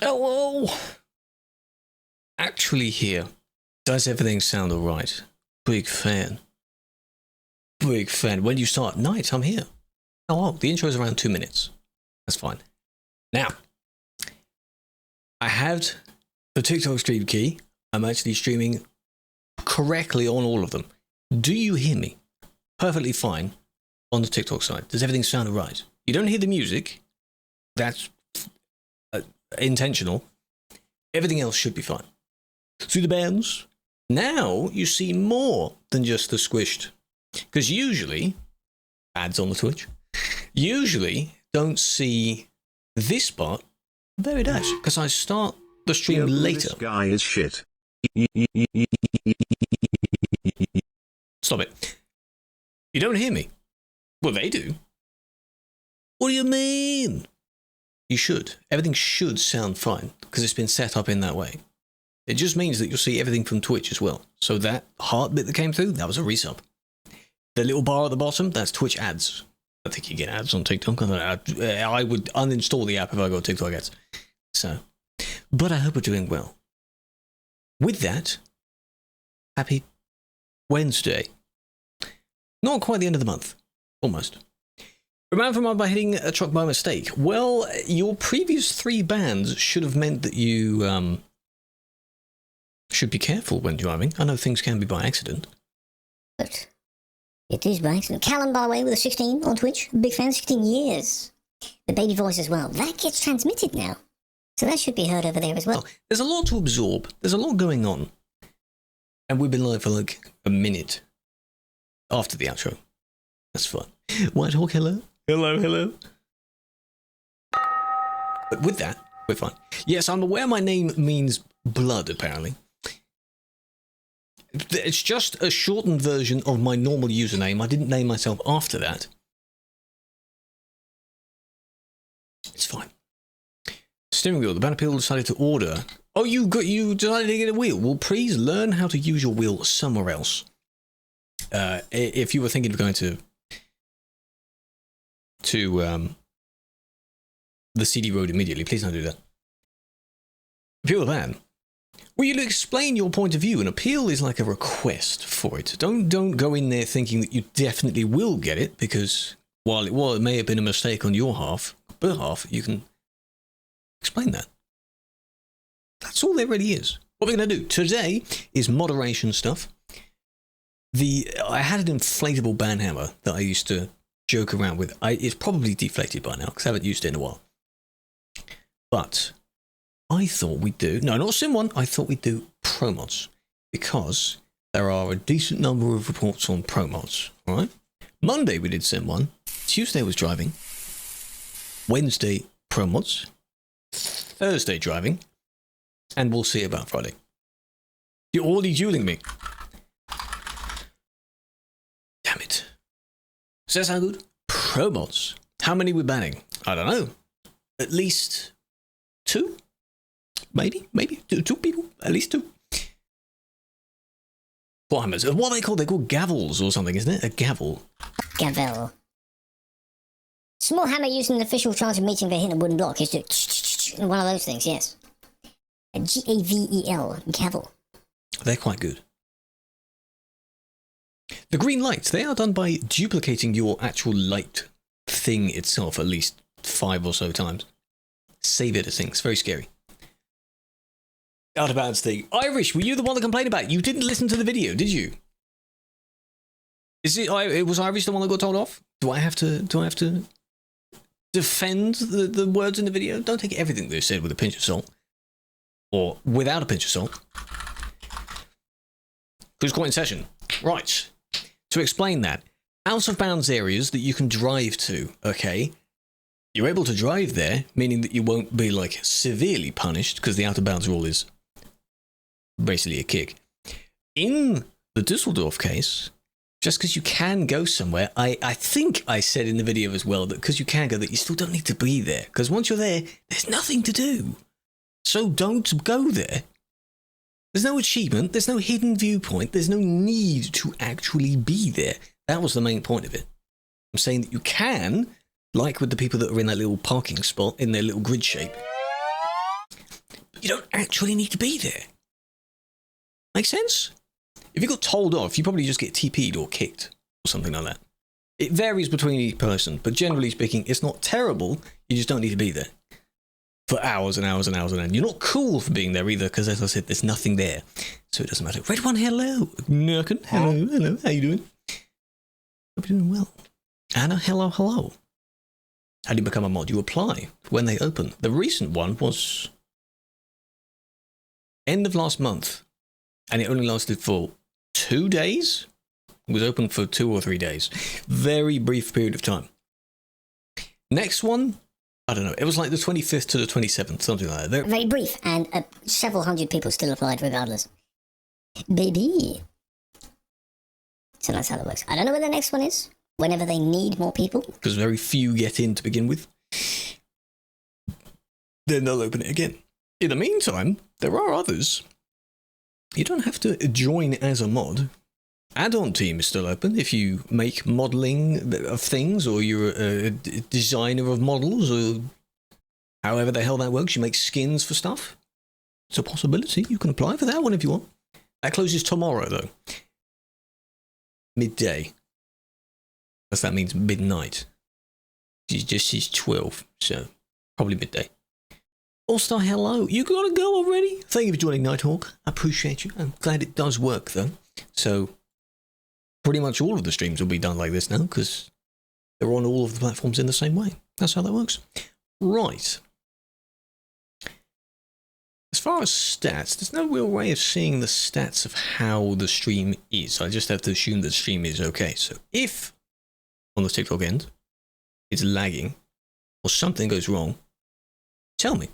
Hello! Actually here. Does everything sound alright? Big fan. Big fan. When you start night, I'm here. Oh, the intro is around 2 minutes. That's fine. Now, I have the TikTok stream key. I'm actually streaming correctly on all of them. Do you hear me? Perfectly fine on the TikTok side. Does everything sound alright? You don't hear the music. That's intentional. Everything else should be fine. See the bands? Now you see more than just the squished. Because usually, ads on the Twitch, usually don't see this part. There it is. Because I start the stream later. This guy is shit. Stop it. You don't hear me? Well, they do. What do you mean? You should. Everything should sound fine because it's been set up in that way. It just means that you'll see everything from Twitch as well. So that heart bit that came through, that was a resub. The little bar at the bottom, that's Twitch ads. I think you get ads on TikTok. I would uninstall the app if I got TikTok ads. So, but I hope we're doing well. With that, happy Wednesday. Not quite the end of the month. Almost. Remember from by hitting a truck by mistake. Well, your previous 3 bans should have meant that you should be careful when driving. I know things can be by accident. But it is by accident. Callum, by the way, with a 16 on Twitch. Big fan, 16 years. The baby voice as well. That gets transmitted now. So that should be heard over there as well. There's a lot to absorb. There's a lot going on. And we've been live for like a minute after the outro. That's fun. White Hawk, hello. Hello, hello. But with that, we're fine. Yes, I'm aware my name means blood, apparently. It's just a shortened version of my normal username. I didn't name myself after that. It's fine. Steering wheel. The banner people decided to order. Oh, you decided to get a wheel. Well, please learn how to use your wheel somewhere else. If you were thinking of going to the CD road immediately, please don't do that. Appeal the ban. Well, you explain your point of view. An appeal is like a request for it. Don't go in there thinking that you definitely will get it, because while it may have been a mistake on your behalf, you can explain that. That's all there really is. What we're going to do today is moderation stuff. I had an inflatable ban hammer that I used to joke around with. It's probably deflated by now because I haven't used it in a while. But I thought we'd do, no, not Sim 1, I thought we'd do ProMods because there are a decent number of reports on ProMods, alright? Monday we did Sim 1, Tuesday was driving, Wednesday ProMods, Thursday driving, and we'll see about Friday. You're already dueling me. Damn it. Does that sound good? ProMods. How many we're banning? I don't know. At least 2? Maybe 2 people. At least 2. What hammers? What are they called? They're called gavels or something, isn't it? A gavel. Gavel. Small hammer used in an official charging meeting for hitting a wooden block is to one of those things, yes. A G-A-V-E-L. Gavel. They're quite good. The green lights, they are done by duplicating your actual light thing itself at least 5 or so times. Save editing, it's very scary. Out of bounds thing. Irish, were you the one that complained about it? You didn't listen to the video, did you? Was Irish the one that got told off? Do I have to defend the words in the video? Don't take everything they said with a pinch of salt. Or without a pinch of salt. Who's caught in session? Right. To explain that, out of bounds areas that you can drive to, okay? You're able to drive there, meaning that you won't be like severely punished because the out of bounds rule is basically a kick. In the Dusseldorf case, just because you can go somewhere, I think I said in the video as well that because you can go that you still don't need to be there, because once you're there, there's nothing to do. So don't go there. There's no achievement, there's no hidden viewpoint, there's no need to actually be there. That was the main point of it. I'm saying that you can, like with the people that are in that little parking spot in their little grid shape, you don't actually need to be there. Make sense? If you got told off, you probably just get TP'd or kicked or something like that. It varies between each person, but generally speaking, it's not terrible. You just don't need to be there for hours and hours and hours and hours. You're not cool for being there either, because as I said, there's nothing there. So it doesn't matter. Red one, hello. Nurkin, hello. How you doing? Hope you're doing well. Anna, hello. How do you become a mod? You apply when they open. The recent one was end of last month, and it only lasted for 2 days. It was open for 2 or 3 days. Very brief period of time. Next one, I don't know. It was like the 25th to the 27th, something like that. Very brief, and several hundred people still applied regardless. Baby. So that's how that works. I don't know where the next one is. Whenever they need more people. Because very few get in to begin with. Then they'll open it again. In the meantime, there are others. You don't have to join as a mod. Add-on team is still open if you make modeling of things, or you're a designer of models, or however the hell that works. You make skins for stuff. It's a possibility. You can apply for that one if you want. That closes tomorrow, though. Midday. Because that means midnight. She's 12, so probably midday. All-Star, hello. You gotta go already? Thank you for joining, Nighthawk. I appreciate you. I'm glad it does work, though. So, pretty much all of the streams will be done like this now, because they're on all of the platforms in the same way. That's how that works. Right. As far as stats, there's no real way of seeing the stats of how the stream is. I just have to assume the stream is okay. So, if on the TikTok end it's lagging or something goes wrong, tell me.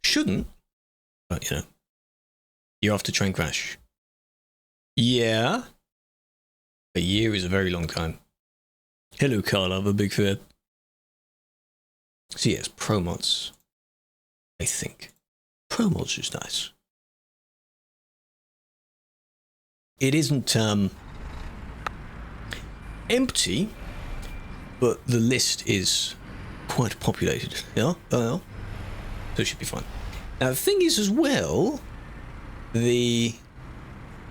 Shouldn't, but you know, you're off to train crash. Yeah, a year is a very long time. Hello, Carl, I'm a big fan. So yes, ProMods. I think ProMods is nice. It isn't empty, but the list is quite populated. Yeah, so it should be fine. Now the thing is as well, the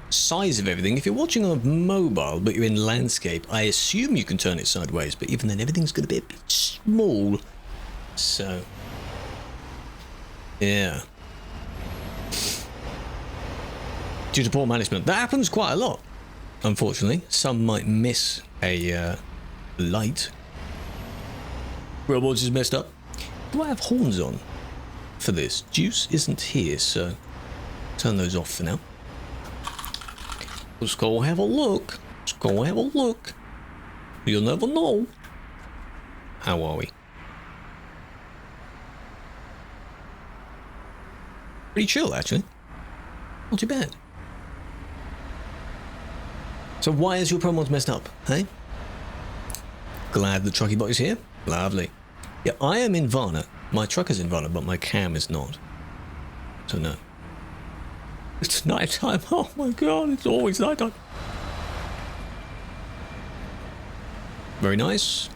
size of everything. If you're watching on a mobile but you're in landscape, I assume you can turn it sideways, but even then everything's going to be a bit small. So yeah, due to poor management. That happens quite a lot, unfortunately. Some might miss a light. Robots is messed up. Do I have horns on for this? Juice isn't here, so turn those off for now. Let's go have a look. Let's go have a look. You'll never know. How are we? Pretty chill, actually. Not too bad. So why is your ProMods messed up, hey? Glad the Trucky Bot is here. Lovely. Yeah, I am in Varna. My truck is in Varna, but my cam is not. So no. It's nighttime. Oh my god, it's always nighttime. Very nice.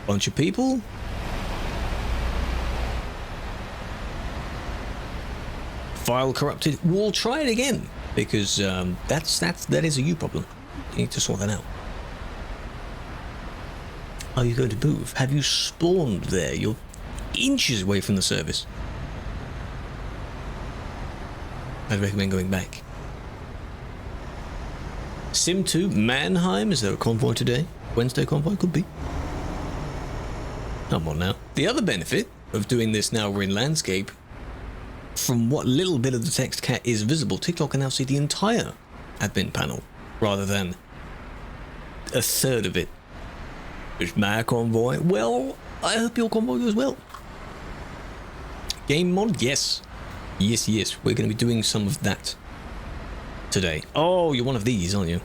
Bunch of people. File corrupted. We'll try it again, because that is a you problem. You need to sort that out. Are you going to move? Have you spawned there? You're inches away from the service. I'd recommend going back. Sim 2, Mannheim. Is there a convoy today? Wednesday convoy? Could be. Come on now. The other benefit of doing this now we're in landscape, from what little bit of the text cat is visible, TikTok can now see the entire admin panel, rather than a third of it. It's my convoy. Well, I hope your convoy goes well. Game mod? Yes. Yes, yes. We're going to be doing some of that today. Oh, you're one of these, aren't you?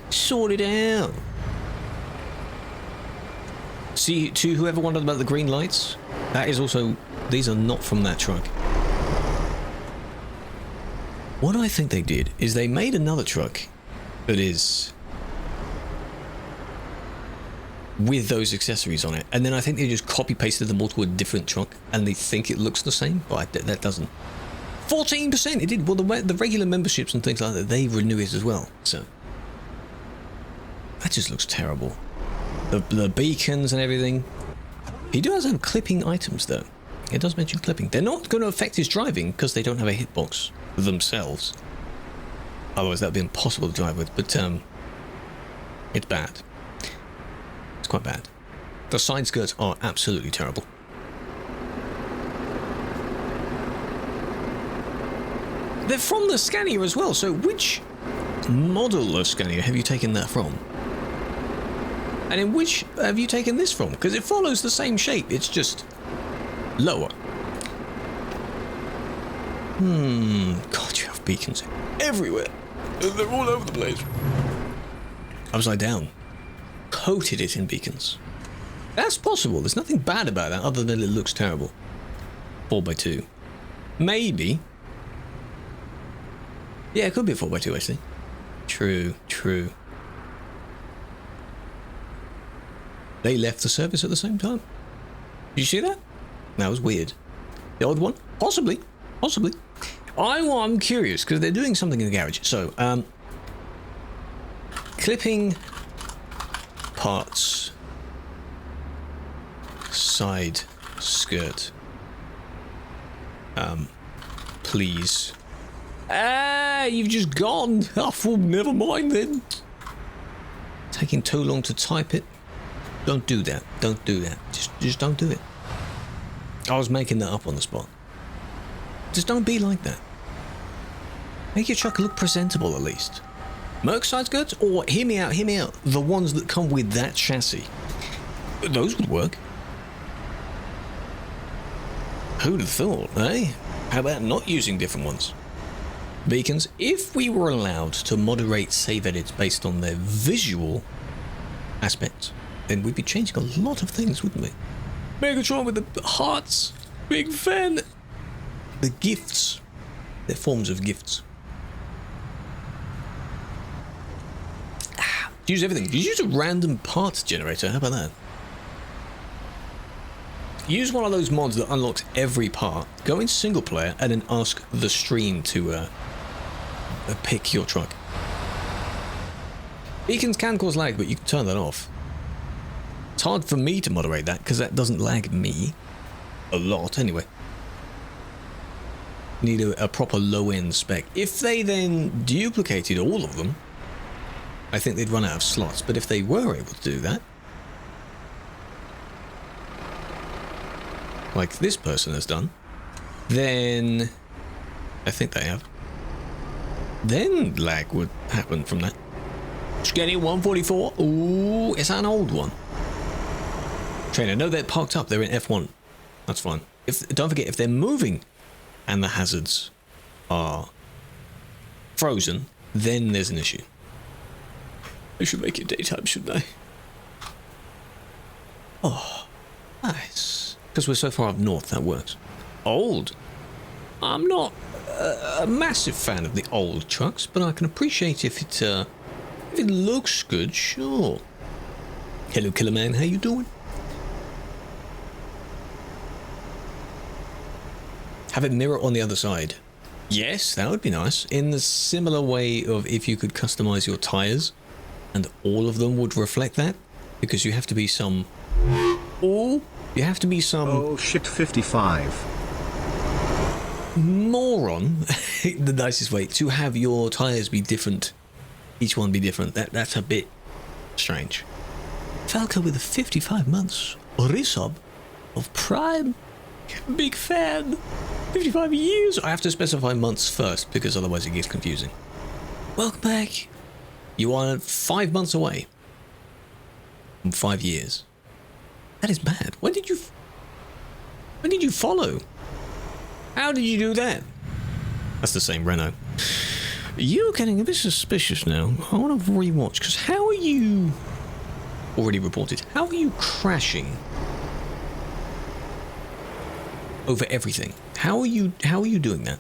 Sort it out. See, to whoever wondered about the green lights, that is also... These are not from that truck. What I think they did is they made another truck that is with those accessories on it, and then I think they just copy pasted them all to a different truck, and they think it looks the same, but that doesn't. 14% it did. Well, the regular memberships and things like that, they renew it as well. So that just looks terrible. The beacons and everything. He does have clipping items though. It does mention clipping. They're not going to affect his driving because they don't have a hitbox themselves. Otherwise, that would be impossible to drive with. But it's bad. It's quite bad. The side skirts are absolutely terrible. They're from the Scania as well. So which model of Scania have you taken that from? And in which have you taken this from? Because it follows the same shape. It's just lower. God, you have beacons everywhere. They're all over the place. Upside down. Coated it in beacons. That's possible. There's nothing bad about that other than it looks terrible. 4x2. Maybe. Yeah, it could be a 4x2 actually. True. They left the service at the same time. Did you see that? That was weird. The old one? Possibly. I'm curious because they're doing something in the garage. So, clipping parts, side skirt. Please. You've just gone. Oh, well, never mind then. Taking too long to type it. Don't do that. Just don't do it. I was making that up on the spot. Just don't be like that. Make your truck look presentable at least. Merc side skirts, or hear me out, the ones that come with that chassis. Those would work. Who'd have thought, eh? How about not using different ones? Beacons, if we were allowed to moderate save edits based on their visual aspects, then we'd be changing a lot of things, wouldn't we? Megatron with the hearts, big fan. The gifts, they're forms of gifts. Use everything. You use a random parts generator. How about that? Use one of those mods that unlocks every part. Go in single player and then ask the stream to pick your truck. Beacons can cause lag, but you can turn that off. It's hard for me to moderate that because that doesn't lag me a lot anyway. Need a proper low-end spec. If they then duplicated all of them, I think they'd run out of slots. But if they were able to do that, like this person has done, then I think they have. Then lag would happen from that. Scania 144. Ooh, is that an old one? Trainer, no, they're parked up. They're in F1. That's fine. Don't forget, if they're moving and the hazards are frozen, then there's an issue. I should make it daytime, shouldn't I? Oh, nice. Because we're so far up north, that works. Old. I'm not a massive fan of the old trucks, but I can appreciate if it looks good, sure. Hello, Killer Man, how you doing? Have it mirror on the other side. Yes, that would be nice. In the similar way of if you could customize your tires and all of them would reflect that, because you have to be some... Oh, you have to be some... Oh shit, 55. Moron, the nicest way, to have your tires be different. Each one be different. That's a bit strange. Falco with a 55 months resub of Prime. Big fan. 55 years. I have to specify months first because otherwise it gets confusing. Welcome back. You are 5 months away from 5 years. That is bad. When did you follow? How did you do that? That's the same Renault. You're getting a bit suspicious now. I want to rewatch, because how are you... Already reported. How are you crashing over everything? How are you doing that?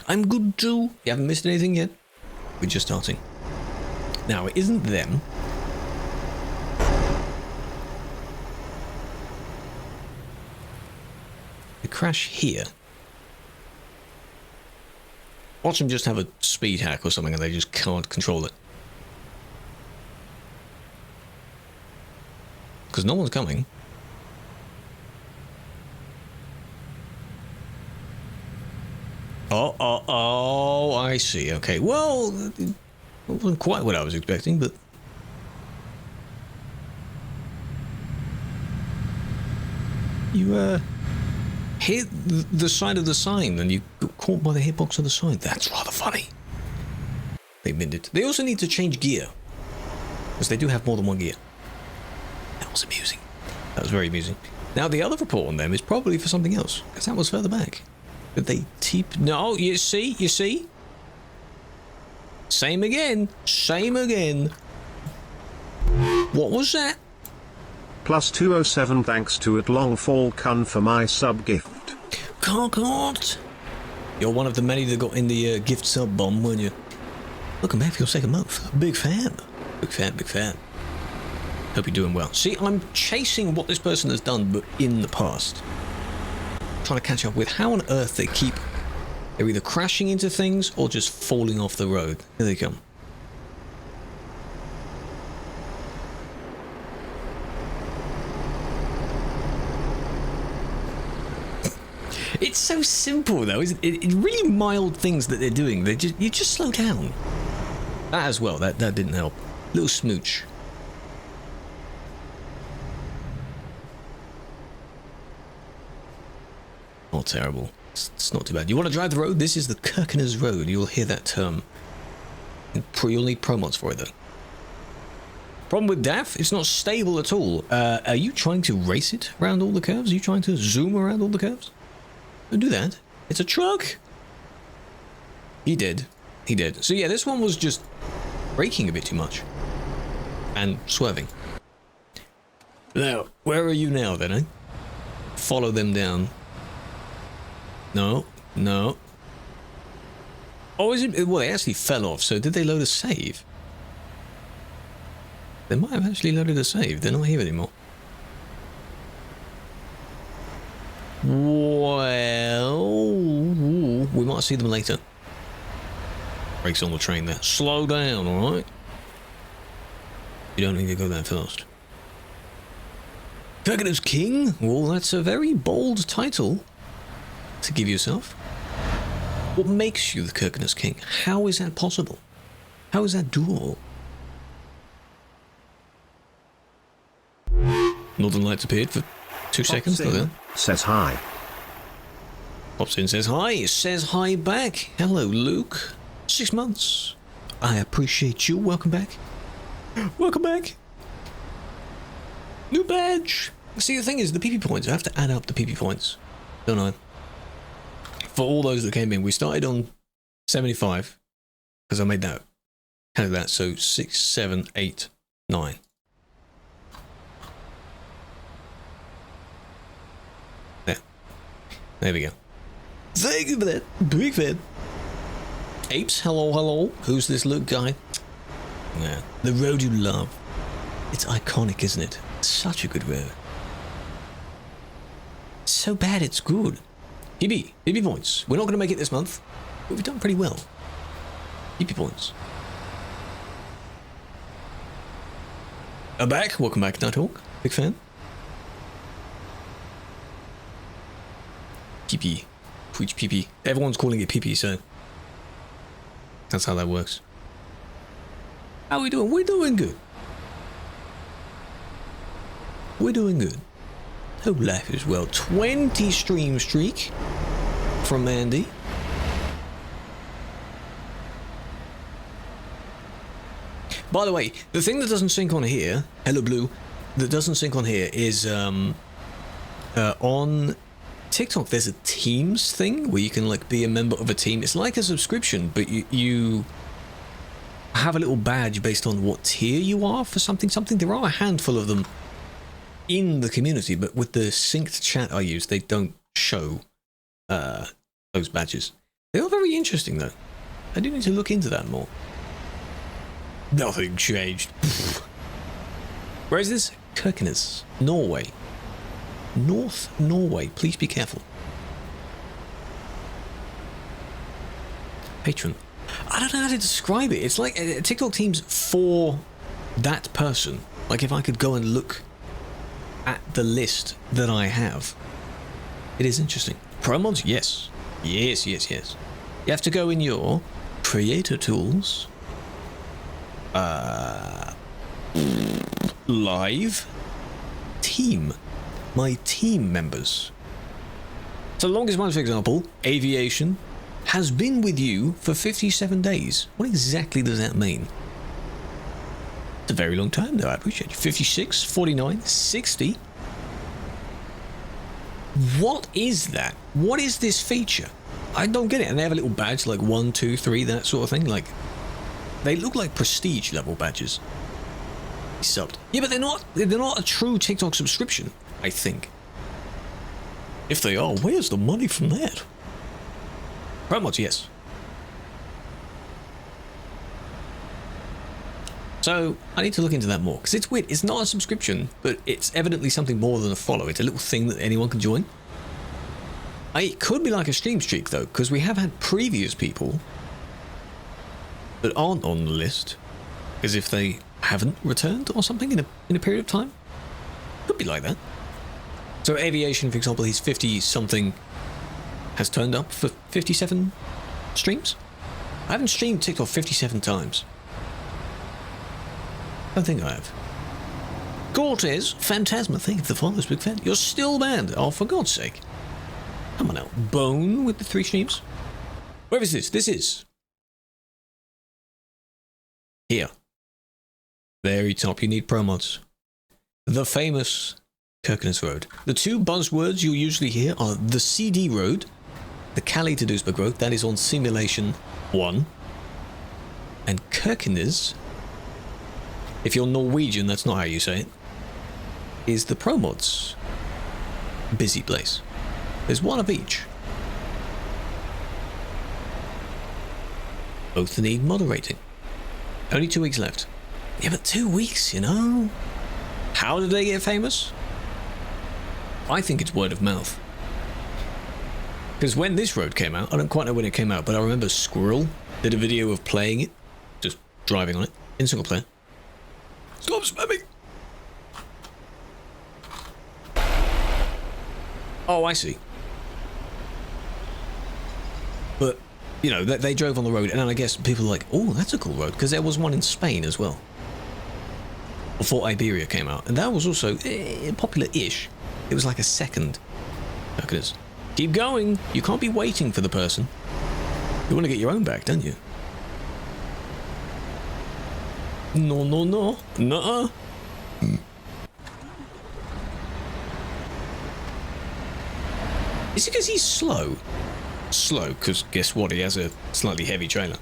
I'm good too. You haven't missed anything yet. We're just starting. Now, it isn't them. They crash here. Watch them just have a speed hack or something and they just can't control it. Because no one's coming. Oh, I see. Okay, well, it wasn't quite what I was expecting, but... You, hit the side of the sign and you got caught by the hitbox of the sign. That's rather funny. They binned it. They also need to change gear. Because they do have more than one gear. That was amusing. That was very amusing. Now, the other report on them is probably for something else. Because that was further back. Did they No, you see? Same again. What was that? Plus 207 thanks to at Longfall Kun for my sub gift. Can't. You're one of the many that got in the gift sub bomb, weren't you? Welcome back for your second month. Big fan. Hope you're doing well. See, I'm chasing what this person has done, but in the past. Trying to catch up with how on earth they keep... They're either crashing into things or just falling off the road. Here they come. It's so simple though, isn't it? It's really mild things that they're doing. You just slow down. That as well, that didn't help. Little smooch. Not terrible. It's not too bad. You want to drive the road? This is the Kirkenes Road. You'll hear that term. You'll need ProMods for it though. Problem with DAF, it's not stable at all. Are you trying to race it around all the curves? Are you trying to zoom around all the curves? Don't do that. It's a truck. He did. So yeah, this one was just braking a bit too much. And swerving. Now, where are you now then, eh? Follow them down. No. Oh, is it? Well, they actually fell off, so did they load a save? They might have actually loaded a save. They're not here anymore. Well, we might see them later. Brakes on the train there. Slow down, alright? You don't need to go that fast. Kirkenes King? Well, that's a very bold title to give yourself. What makes you the Kirkenes King? How is that possible? How is that doable? Northern Lights appeared for 2 seconds. Says hi. Pops in, says hi back. Hello, Luke. 6 months. I appreciate you. Welcome back. New badge. See, the thing is, the PP points, I have to add up the PP points, don't I? For all those that came in, we started on 75, because I made that, added that, so 6, 7, 8, 9. There we go. Thank you for that. Big fan. Apes, hello. Who's this Luke guy? Yeah. The road you love. It's iconic, isn't it? Such a good road. So bad it's good. PB points. We're not going to make it this month, but we've done pretty well. PB points. I'm back. Welcome back, Nighthawk. Big fan. PP. Preach PP. Everyone's calling it PP, so that's how that works. How are we doing? We're doing good. Hope life is well. 20 stream streak from Andy. By the way, the thing that doesn't sync on here, hello Blue, that doesn't sync on here is on TikTok, there's a teams thing where you can like be a member of a team. It's like a subscription, but you have a little badge based on what tier you are for something. There are a handful of them in the community, but with the synced chat I use, they don't show those badges. They are very interesting, though. I do need to look into that more. Nothing changed. Where is this? Kirkenes, Norway. North Norway. Please be careful. Patron. I don't know how to describe it. It's like TikTok teams for that person. Like if I could go and look at the list that I have. It is interesting. ProMods? Yes. Yes, yes, yes. You have to go in your creator tools. Live. Team. My team members. So longest one, for example, aviation, has been with you for 57 days. What exactly does that mean? It's a very long time, though. I appreciate you. 56, 49, 60. What is that? What is this feature? I don't get it. And they have a little badge like 1, 2, 3, that sort of thing. Like, they look like prestige level badges. Subbed. Yeah, but they're not a true TikTok subscription, I think. If they are, where's the money from that? ProMods, yes. So, I need to look into that more, because it's weird. It's not a subscription, but it's evidently something more than a follow. It's a little thing that anyone can join. It could be like a stream streak, though, because we have had previous people that aren't on the list, as if they haven't returned or something in a period of time. Could be like that. So aviation, for example, he's 50-something, has turned up for 57 streams. I haven't streamed TikTok 57 times. I don't think I have. Cortez, Phantasma, thank you for the follow, big fan. You're still banned. Oh, for God's sake. Come on now. Bone with the 3 streams. Where is this? This is here. Very top. You need ProMods. The famous Kirkenes Road. The 2 buzzwords you'll usually hear are the CD Road, the Calais to Duisburg Road, that is on Simulation 1, and Kirkenes, if you're Norwegian, that's not how you say it, is the ProMods busy place. There's one of each. Both need moderating. Only 2 weeks left. Yeah, but 2 weeks, you know? How did they get famous? I think it's word of mouth. Because when this road came out, I don't quite know when it came out, but I remember Squirrel did a video of playing it, just driving on it, in single player. Stop spamming! Oh, I see. But, you know, they drove on the road, and then I guess people were like, oh, that's a cool road, because there was one in Spain as well. Before Iberia came out, and that was also popular-ish. It was like a second. Because keep going. You can't be waiting for the person. You want to get your own back, don't you? No, no, no. Nuh-uh. Is it because he's slow? Slow, because guess what? He has a slightly heavy trailer.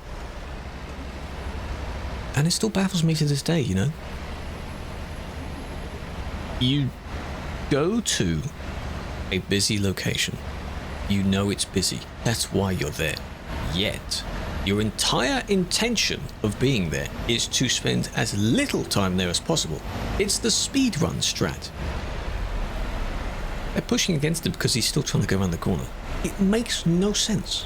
And it still baffles me to this day, you know? You go to a busy location. You know it's busy. That's why you're there. Yet, your entire intention of being there is to spend as little time there as possible. It's the speedrun strat. They're pushing against him because he's still trying to go around the corner. It makes no sense.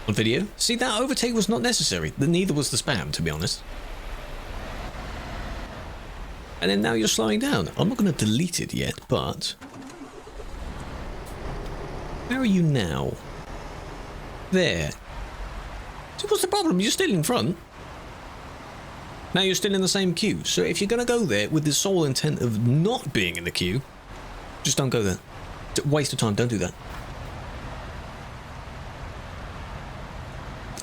On video, see, that overtake was not necessary. Neither was the spam, to be honest. And then now you're slowing down. I'm not going to delete it yet, but... Where are you now? There. So what's the problem? You're still in front. Now you're still in the same queue. So if you're going to go there with the sole intent of not being in the queue, just don't go there. It's a waste of time. Don't do that.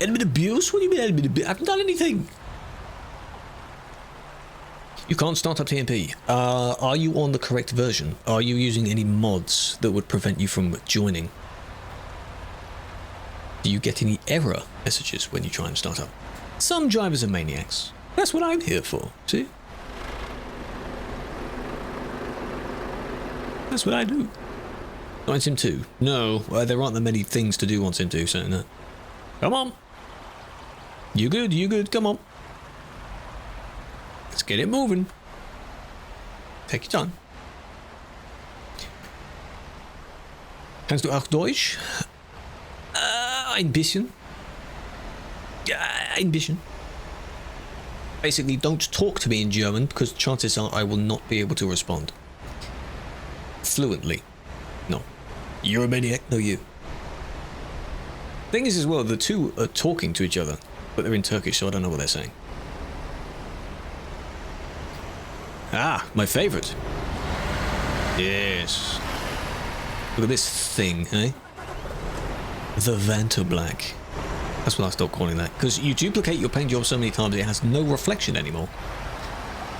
Element abuse? What do you mean element abuse? I haven't done anything. You can't start up TMP. Are you on the correct version? Are you using any mods that would prevent you from joining? Do you get any error messages when you try and start up? Some drivers are maniacs. That's what I'm here for, see? That's what I do. Not in Sim 2. No, there aren't that many things to do on Sim 2, so no. Come on. You good, come on. Let's get it moving. Take your time. Kannst du auch Deutsch? Ein bisschen. Ein bisschen. Basically, don't talk to me in German, because chances are I will not be able to respond. Fluently. No. You're a maniac, no you. Thing is as well, the two are talking to each other, but they're in Turkish, so I don't know what they're saying. Ah, my favourite. Yes. Look at this thing, eh? The Vanta Black. That's what I stopped calling that. Because you duplicate your paint job so many times it has no reflection anymore.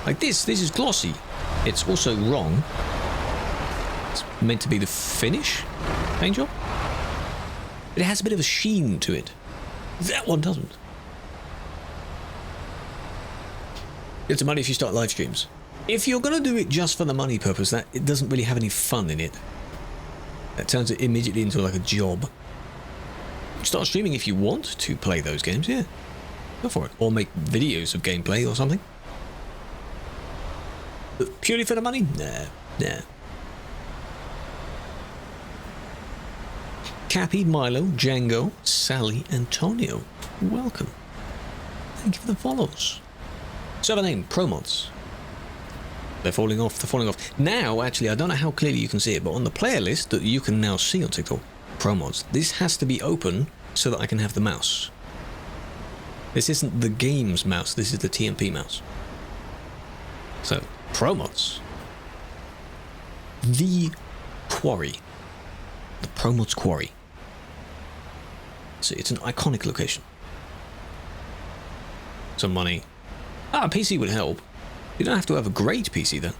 Like this is glossy. It's also wrong. It's meant to be the finish paint job. But it has a bit of a sheen to it. That one doesn't. It's money if you start live streams. If you're going to do it just for the money purpose, that it doesn't really have any fun in it. That turns it immediately into like a job. Start streaming if you want to play those games, yeah. Go for it. Or make videos of gameplay or something. But purely for the money? Nah. Cappy, Milo, Django, Sally, Antonio. Welcome. Thank you for the follows. Server name, ProMods. They're falling off. Now, actually, I don't know how clearly you can see it, but on the player list that you can now see on TikTok, ProMods, this has to be open so that I can have the mouse. This isn't the game's mouse, this is the TMP mouse. So, ProMods. The quarry. The ProMods quarry. So it's an iconic location. Some money. A PC would help. You don't have to have a great PC though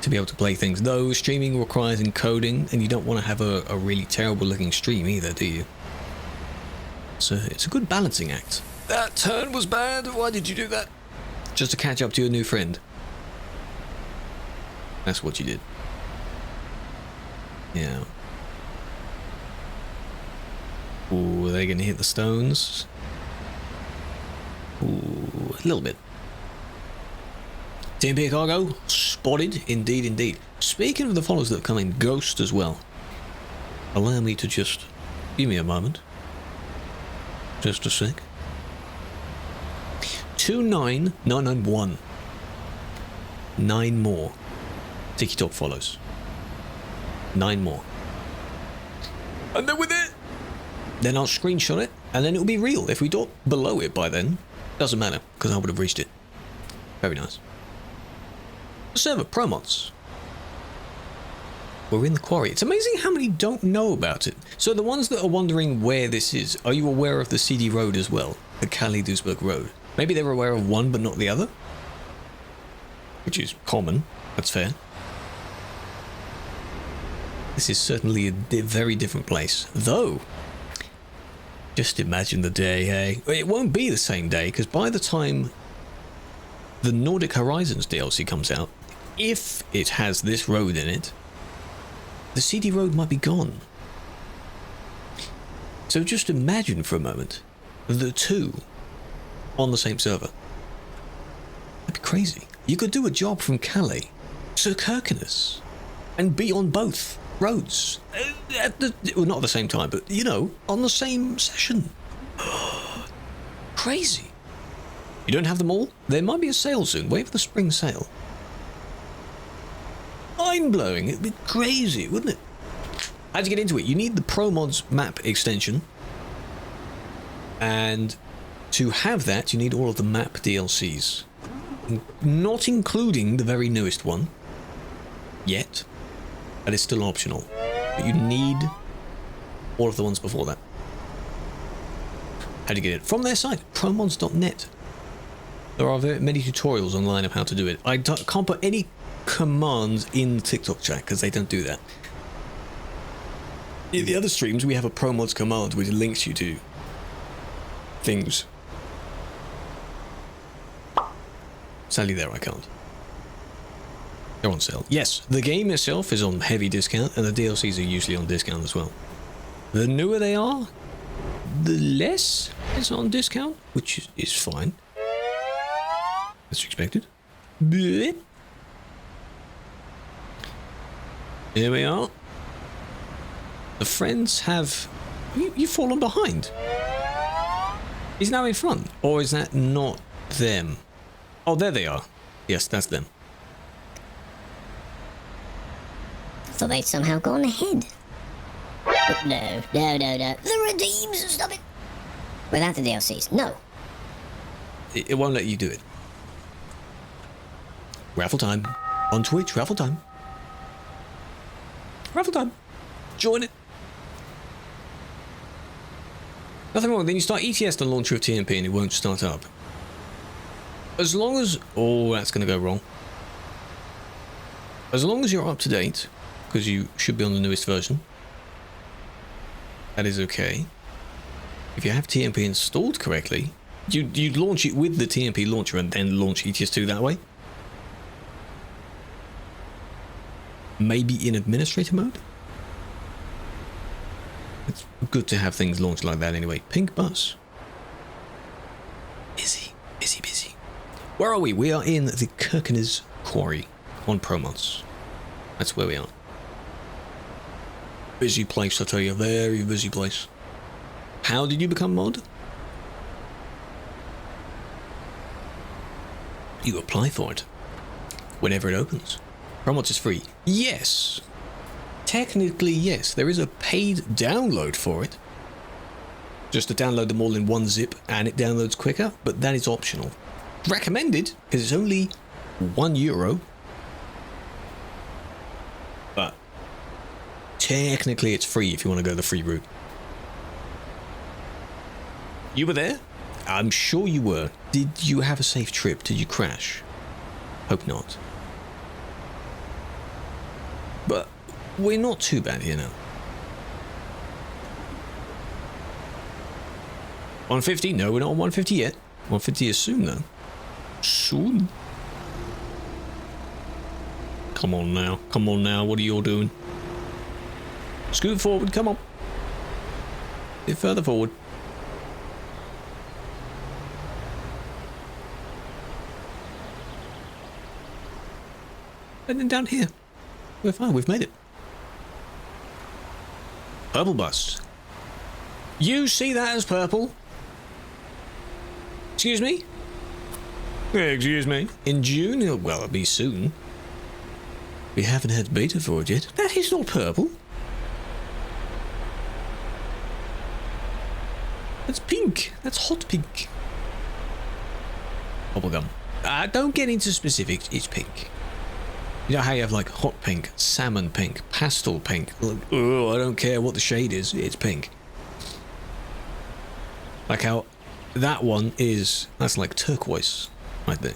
to be able to play things. Though streaming requires encoding, and you don't want to have a really terrible looking stream either, do you? So it's a good balancing act. That turn was bad. Why did you do that? Just to catch up to your new friend. That's what you did. Yeah. Ooh, are they going to hit the stones? Ooh, a little bit. TMP cargo spotted, indeed. Speaking of the follows that come in, Ghost as well. Allow me to just give me a moment. Just a sec. 29991. 9 more. TikTok follows. 9 more. And then with it, then I'll screenshot it, and then it'll be real. If we drop below it by then, doesn't matter, because I would have reached it. Very nice. Server, ProMods. We're in the quarry. It's amazing how many don't know about it. So the ones that are wondering where this is, are you aware of the CD road as well? The Cali-Duisburg road. Maybe they're aware of one but not the other? Which is common. That's fair. This is certainly a very different place. Though, just imagine the day, hey? It won't be the same day, because by the time the Nordic Horizons DLC comes out, if it has this road in it, the CD road might be gone. So just imagine for a moment the two on the same server. That'd be crazy. You could do a job from Calais to Kirkenes and be on both roads. Well, not at the same time, but, you know, on the same session. Crazy. You don't have them all? There might be a sale soon. Wait for the spring sale. Mind-blowing. It'd be crazy, wouldn't it? How'd you get into it? You need the ProMods map extension. And to have that, you need all of the map DLCs. Not including the very newest one. Yet. That is still optional. But you need all of the ones before that. How do you get it? From their site, promods.net. There are very many tutorials online of how to do it. I can't put any commands in TikTok chat because they don't do that. In the other streams, we have a ProMods command which links you to things. Sadly, there I can't. They're on sale. Yes, the game itself is on heavy discount, and the DLCs are usually on discount as well. The newer they are, the less it's on discount, which is fine. As expected. Blip. Here we are. The friends have... You've fallen behind. He's now in front. Or is that not them? Oh, there they are. Yes, that's them. I thought they'd somehow gone ahead. But no. The redeems, stop it. Without the DLCs, no. It won't let you do it. Raffle time. On Twitch, raffle time. Raffle time. Join it. Nothing wrong. Then you start ETS the launcher of TMP and it won't start up. As long as... Oh, that's going to go wrong. As long as you're up to date, because you should be on the newest version, that is okay. If you have TMP installed correctly, you'd launch it with the TMP launcher and then launch ETS2 that way. Maybe in administrator mode? It's good to have things launched like that anyway. Pink bus. Busy. Where are we? We are in the Kirkenes Quarry on ProMods. That's where we are. Busy place, I tell you. Very busy place. How did you become mod? You apply for it. Whenever it opens. ProMods is free. Yes. Technically, yes. There is a paid download for it. Just to download them all in one zip and it downloads quicker, but that is optional. Recommended, because it's only €1. But technically it's free if you want to go the free route. You were there? I'm sure you were. Did you have a safe trip? Did you crash? Hope not. But we're not too bad here now. 150? No, we're not on 150 yet. 150 is soon though. Soon? Come on now. Come on now. What are you all doing? Scoot forward. Come on. A bit further forward. And then down here. We're fine. We've made it. Purple bus. You see that as purple? Excuse me? Excuse me? In June? Well, it'll be soon. We haven't had beta for it yet. That is not purple. That's pink. That's hot pink. Bubblegum. Don't get into specifics. It's pink. You know how you have like hot pink, salmon pink, pastel pink. Oh, I don't care what the shade is. It's pink. Like how that one is, that's like turquoise right there.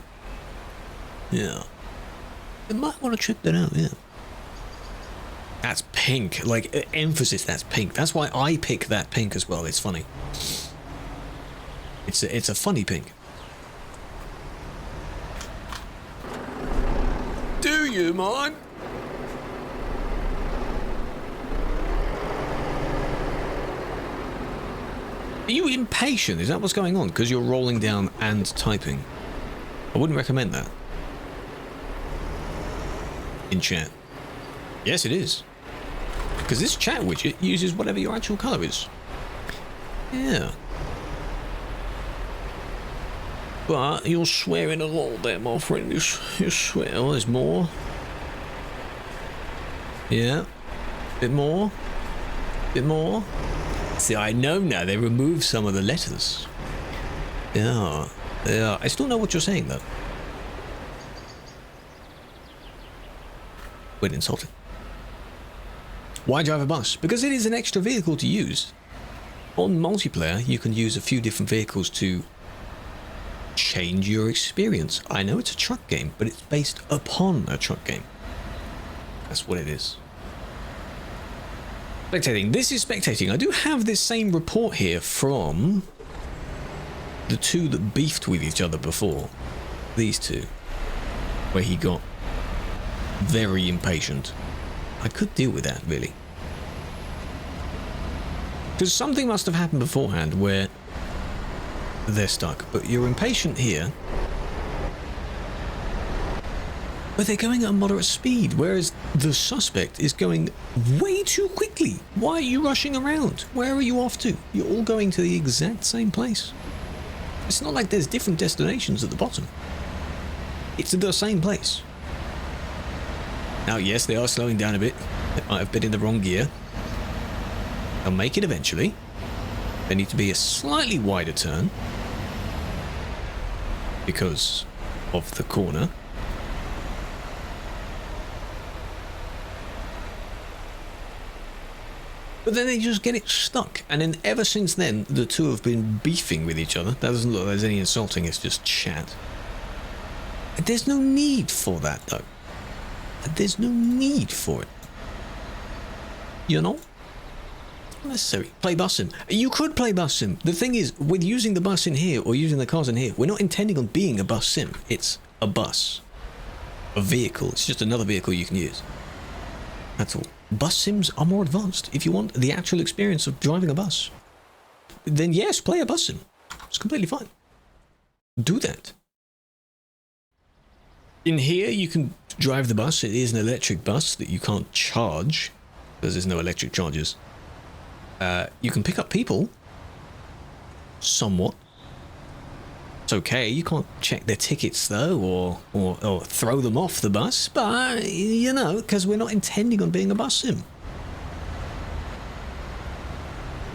Yeah. You might want to check that out, yeah. That's pink, like emphasis, that's pink. That's why I pick that pink as well. It's funny. It's a funny pink. Do you mind? Are you impatient? Is that what's going on? Because you're rolling down and typing. I wouldn't recommend that. In chat. Yes, it is. Because this chat widget uses whatever your actual colour is. Yeah. But you're swearing a lot there, my friend. You swear. Oh, there's more. Yeah. Bit more. Bit more. See, I know now. They removed some of the letters. Yeah. Yeah. I still know what you're saying, though. We're insulted. Why drive a bus? Because it is an extra vehicle to use. On multiplayer, you can use a few different vehicles to change your experience. I know it's a truck game, but it's based upon a truck game. That's what it is. Spectating. This is spectating. I do have this same report here from the two that beefed with each other before. These two. Where he got very impatient. I could deal with that, really. Because something must have happened beforehand where they're stuck, but you're impatient here. But they're going at a moderate speed, whereas the suspect is going way too quickly. Why are you rushing around? Where are you off to? You're all going to the exact same place. It's not like there's different destinations at the bottom. It's the same place. Now, yes, they are slowing down a bit. They might have been in the wrong gear. They'll make it eventually. They need to be a slightly wider turn because of the corner. But then they just get it stuck. And then ever since then, the two have been beefing with each other. That doesn't look like there's any insulting, it's just chat. There's no need for that, though. There's no need for it. You know? Not necessary. Play bus sim. You could play bus sim. The thing is, with using the bus in here or using the cars in here, we're not intending on being a bus sim. It's a bus. A vehicle. It's just another vehicle you can use. That's all. Bus sims are more advanced. If you want the actual experience of driving a bus, then yes, play a bus sim. It's completely fine. Do that. In here, you can drive the bus. It is an electric bus that you can't charge because there's no electric chargers. You can pick up people. Somewhat. It's okay. You can't check their tickets though, or throw them off the bus. But you know, because we're not intending on being a bus sim.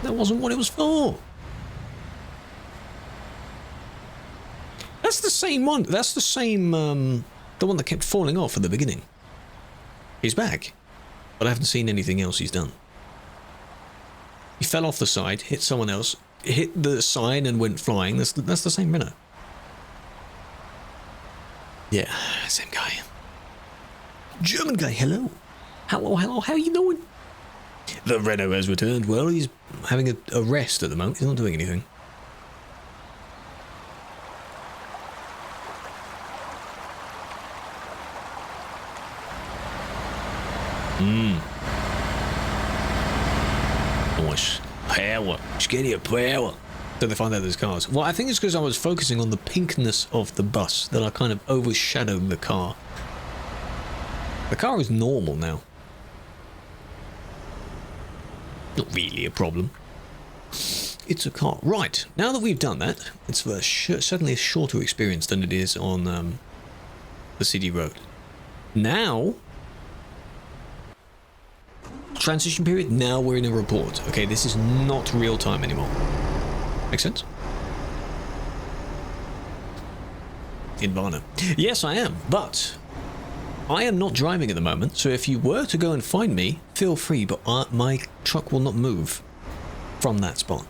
That wasn't what it was for. That's the same one. That's the same. The one that kept falling off at the beginning. He's back, but I haven't seen anything else he's done. He fell off the side, hit someone else, hit the sign and went flying. That's the same Renault. Yeah, same guy. German guy, hello. Hello, how you doing? The Renault has returned. Well, he's having a rest at the moment. He's not doing anything. Nice. Power. Just get your power. So they find out there's cars. Well, I think it's because I was focusing on the pinkness of the bus that I kind of overshadowed the car. The car is normal now. Not really a problem. It's a car. Right. Now that we've done that, it's certainly a shorter experience than it is on the city road. Now... transition period, now we're in a report. Okay, this is not real time anymore. Make sense? Invana. Yes, I am, but I am not driving at the moment, so if you were to go and find me, feel free, but my truck will not move from that spot.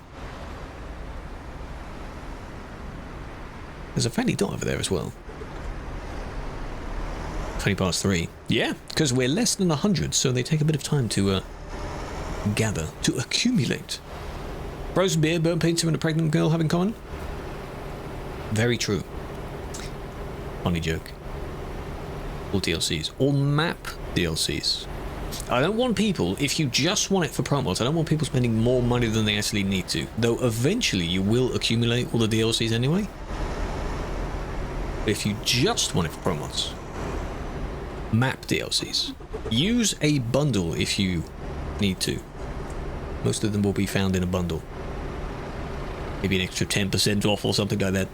There's a friendly dot over there as well. 3:20. Yeah, because we're less than 100, so they take a bit of time to gather, to accumulate. Frozen beer, burnt pizza, and a pregnant girl have in common? Very true. Funny joke. All DLCs. All map DLCs. I don't want people, if you just want it for ProMods, I don't want people spending more money than they actually need to. Though eventually you will accumulate all the DLCs anyway. But if you just want it for ProMods, map DLCs. Use a bundle if you need to. Most of them will be found in a bundle. Maybe an extra 10% off or something like that.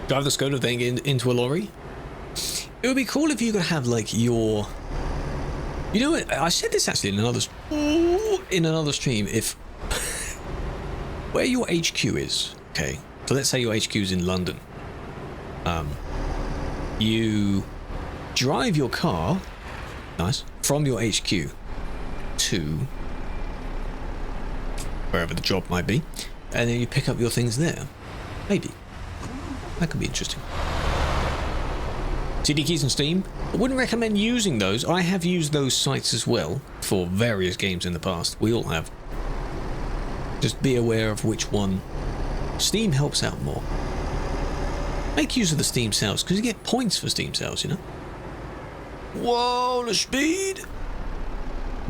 Drive the Skoda thing into a lorry. It would be cool if you could have like your... You know what? I said this actually in another stream. If where your HQ is, okay. So let's say your HQ is in London. You drive your car, nice, from your HQ to wherever the job might be, and then you pick up your things there. Maybe that could be interesting. CD keys and Steam. I wouldn't recommend using those. I have used those sites as well for various games in the past. We all have. Just be aware of which one. Steam helps out more. Make use of the Steam sales, because you get points for Steam sales, you know? Whoa, the speed!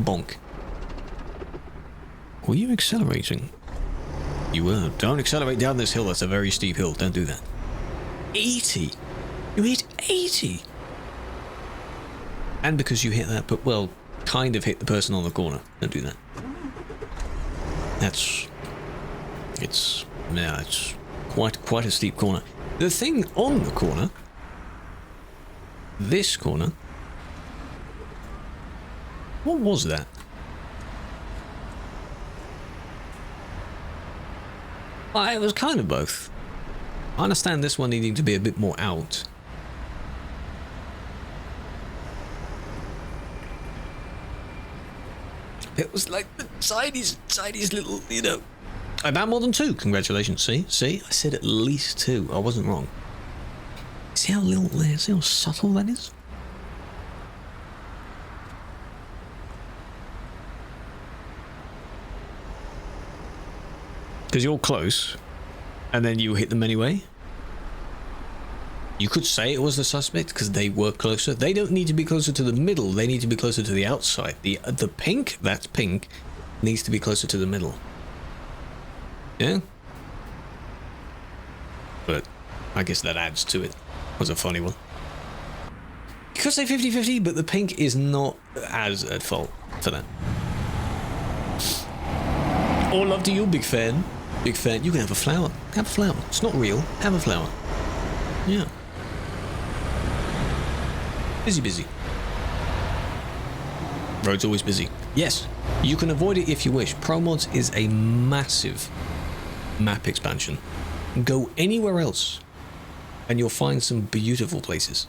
Bonk. Were you accelerating? You were. Don't accelerate down this hill, that's a very steep hill, don't do that. 80! You hit 80! And because you hit that, but well, kind of hit the person on the corner. Don't do that. It's quite a steep corner. The thing on the corner, this corner, what was that? It was kind of both. I understand this one needing to be a bit more out. It was like the tiniest little, you know. About more than 2. Congratulations. See? I said at least 2. I wasn't wrong. See how little there? See how subtle that is? Because you're close, and then you hit them anyway. You could say it was the suspect because they were closer. They don't need to be closer to the middle. They need to be closer to the outside. The pink, that's pink, needs to be closer to the middle. Yeah? But I guess that adds to it. Was a funny one. You could say 50-50, but the pink is not as at fault for that. All love to you, big fan. Big fan. You can have a flower. Have a flower. It's not real. Have a flower. Yeah. Busy. Road's always busy. Yes, you can avoid it if you wish. ProMods is a massive map expansion. Go anywhere else and you'll find some beautiful places.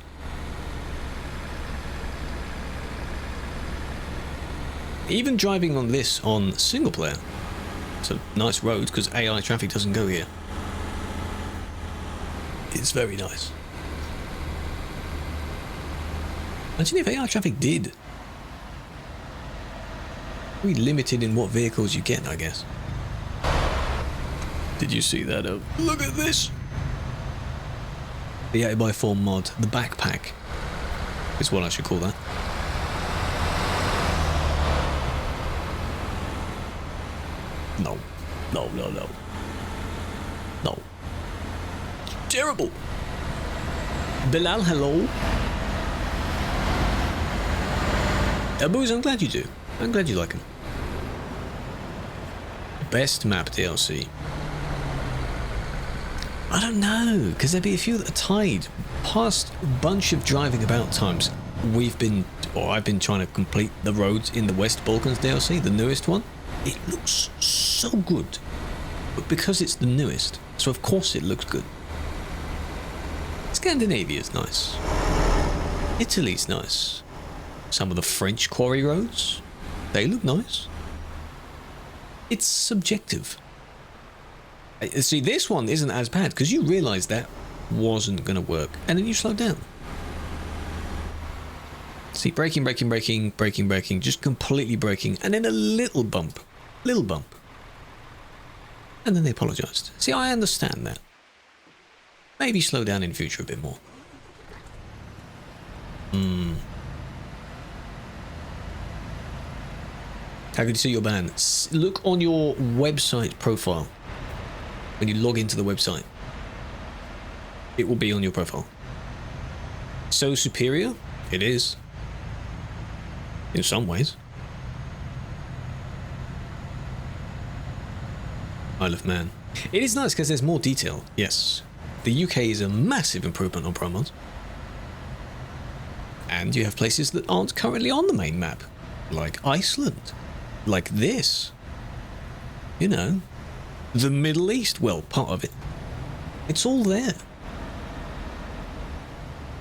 Even driving on this on single player, it's a nice road because AI traffic doesn't go here. It's very nice. Imagine if AI traffic did. Very limited in what vehicles you get, I guess. Did you see that? Look at this! The 8x4 mod, the backpack, is what I should call that. No. Terrible! Bilal, hello? Boys, I'm glad you do. I'm glad you like them. Best map DLC. I don't know, because there'd be a few that are tied. Past a bunch of driving about times, I've been trying to complete the roads in the West Balkans DLC, the newest one. It looks so good, but because it's the newest, so of course it looks good. Scandinavia's nice. Italy's nice. Some of the French quarry roads, they look nice. It's subjective. See, this one isn't as bad because you realise that wasn't going to work, and then you slow down. See, braking, just completely braking, and then a little bump, and then they apologised. See, I understand that. Maybe slow down in future a bit more. How can you see your ban? Look on your website profile. When you log into the website, it will be on your profile. So superior? It is. In some ways. Isle of Man. It is nice because there's more detail, yes. The UK is a massive improvement on ProMods. And you have places that aren't currently on the main map. Like Iceland. Like this. You know. The Middle East. Well, part of it. It's all there.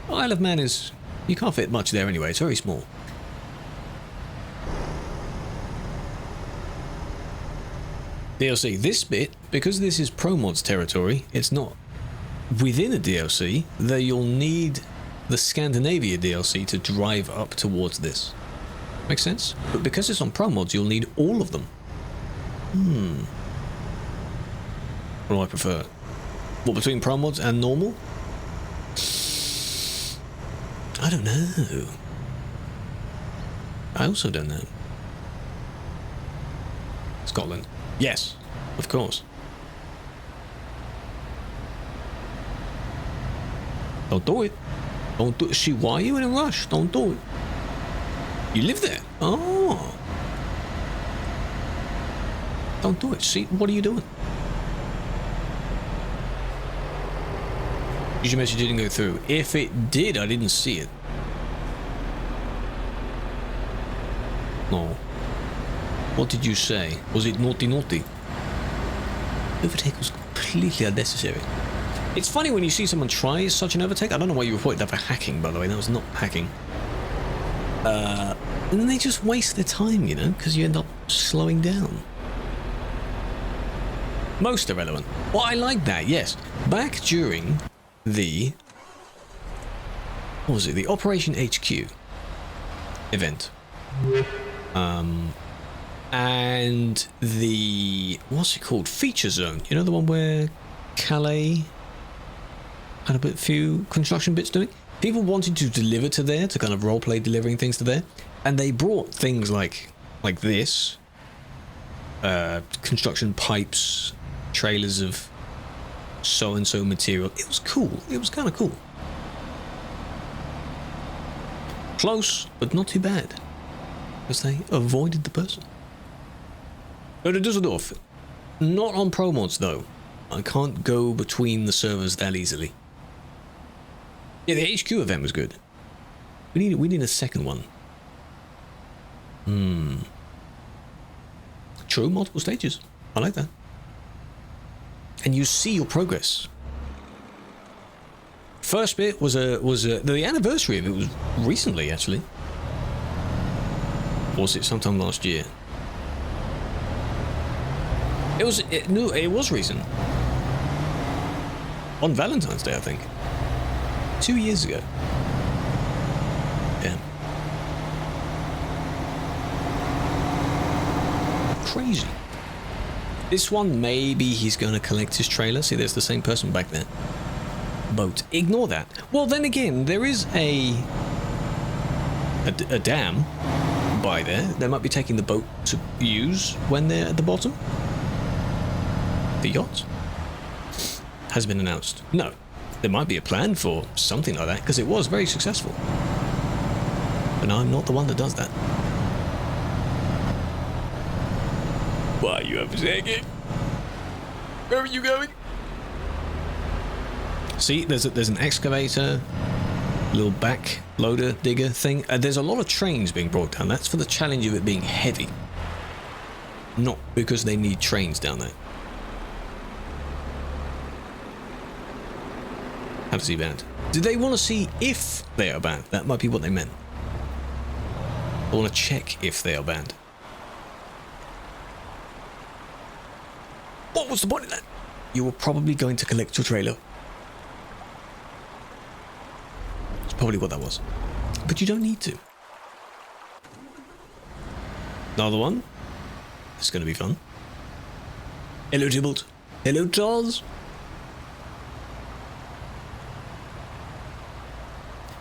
Isle of Man is... You can't fit much there anyway. It's very small. DLC. This bit, because this is ProMods territory, it's not within a DLC, that you'll need the Scandinavia DLC to drive up towards this. Makes sense? But because it's on ProMods, you'll need all of them. What do I prefer? What, between ProMods and normal? I don't know. I also don't know. Scotland. Yes, of course. Don't do it. Don't do it. See, why are you in a rush? Don't do it. You live there? Oh. Don't do it. See, what are you doing? Your message didn't go through. If it did, I didn't see it. No. What did you say? Was it naughty naughty? Overtake was completely unnecessary. It's funny when you see someone try such an overtake. I don't know why you reported that for hacking, by the way. That was not hacking. And then they just waste their time, you know, because you end up slowing down. Most irrelevant. Well, I like that, yes. Back during the... what was it? The Operation HQ event. And the... what's it called? Feature zone. You know, the one where Calais had a few construction bits doing? People wanted to deliver to there, to kind of roleplay delivering things to there. And they brought things like this. Construction pipes, trailers of so-and-so material. It was cool. It was kind of cool. Close, but not too bad. Because they avoided the person. Go to Dusseldorf. Not on ProMods, though. I can't go between the servers that easily. Yeah, the HQ event was good. We need a second one. True, multiple stages. I like that. And you see your progress. First bit was the anniversary of it was recently, actually. Or was it sometime last year? It was recent. On Valentine's Day, I think. 2 years ago. Damn. Crazy. This one, maybe he's going to collect his trailer. See, there's the same person back there. Boat. Ignore that. Well, then again, there is a dam by there. They might be taking the boat to use when they're at the bottom. The yacht has been announced. No, there might be a plan for something like that, because it was very successful. But I'm not the one that does that. Why are you upsetting it? Where are you going? See, there's an excavator, little back loader digger thing. There's a lot of trains being brought down. That's for the challenge of it being heavy. Not because they need trains down there. How to see banned? Did they want to see if they are banned? That might be what they meant. I want to check if they are banned. What was the point of that? You were probably going to collect your trailer. That's probably what that was. But you don't need to. Another one. It's going to be fun. Hello, Tybalt. Hello, Charles.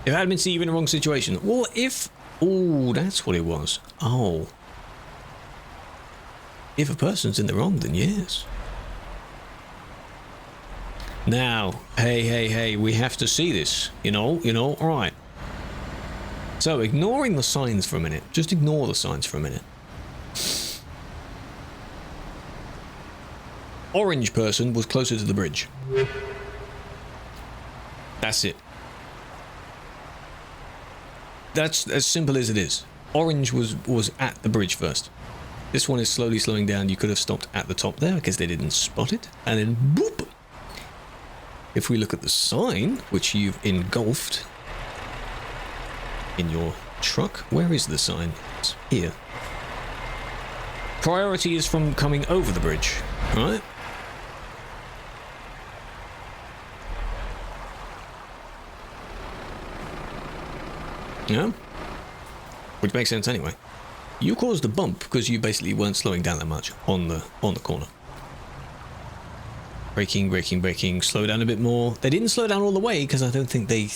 If admin see you in the wrong situation. Well, if... oh, that's what it was. Oh. If a person's in the wrong, then yes. Now, hey, we have to see this. You know, alright. So, ignoring the signs for a minute. Just ignore the signs for a minute. Orange person was closer to the bridge. That's it. That's as simple as it is. Orange was at the bridge first. This one is slowly slowing down. You could have stopped at the top there because they didn't spot it. And then boop. If we look at the sign, which you've engulfed in your truck, where is the sign? It's here. Priority is from coming over the bridge, right? Yeah? Which makes sense anyway. You caused the bump because you basically weren't slowing down that much on the corner. Braking, braking, braking. Slow down a bit more. They didn't slow down all the way because I don't think they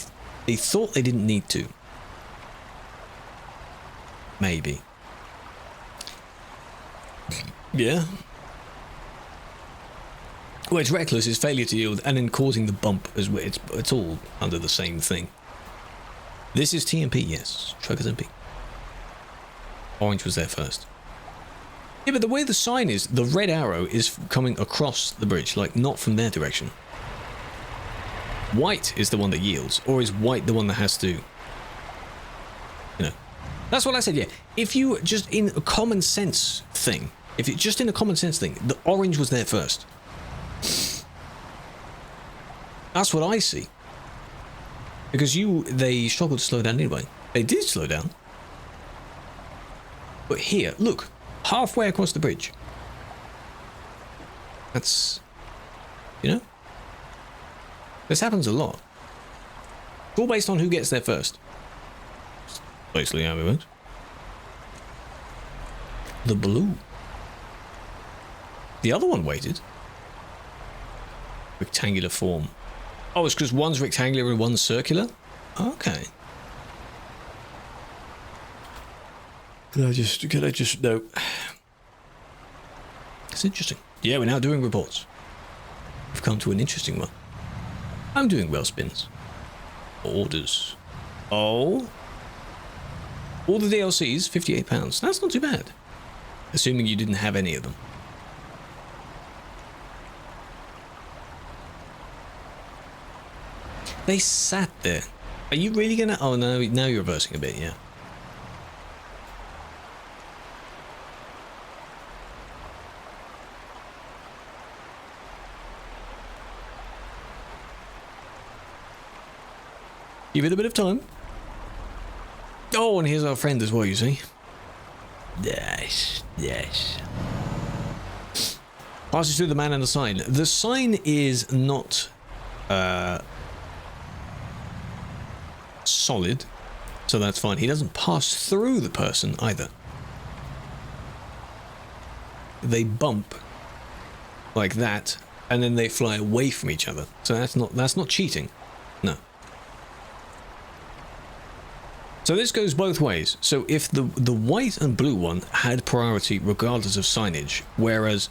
thought they didn't need to. Maybe. Yeah. Well, it's reckless, it's failure to yield, and then causing the bump as well. It's all under the same thing. This is TMP, yes. Truckers MP. Orange was there first. Yeah, but the way the sign is, the red arrow is coming across the bridge, like not from their direction. White is the one that yields, or is white the one that has to... You know. That's what I said, yeah. If you just in a common sense thing, if it's just in a common sense thing, the orange was there first. That's what I see. Because they struggled to slow down anyway. They did slow down. But here, look, halfway across the bridge. That's, you know, this happens a lot. It's all based on who gets there first. Basically how it went. The blue. The other one waited. Rectangular form. Oh, it's because one's rectangular and one's circular? Okay. Could I just, no. It's interesting. Yeah, we're now doing reports. We've come to an interesting one. I'm doing well spins. Orders. Oh. All the DLCs, £58. That's not too bad. Assuming you didn't have any of them. They sat there. Are you really gonna... Oh no, now you're reversing a bit, yeah. Give it a bit of time. Oh, and here's our friend as well, you see. Yes, yes. Passes through the man and the sign. The sign is not solid, so that's fine. He doesn't pass through the person either. They bump like that, and then they fly away from each other. So that's not cheating. No. So this goes both ways. So if the white and blue one had priority regardless of signage, whereas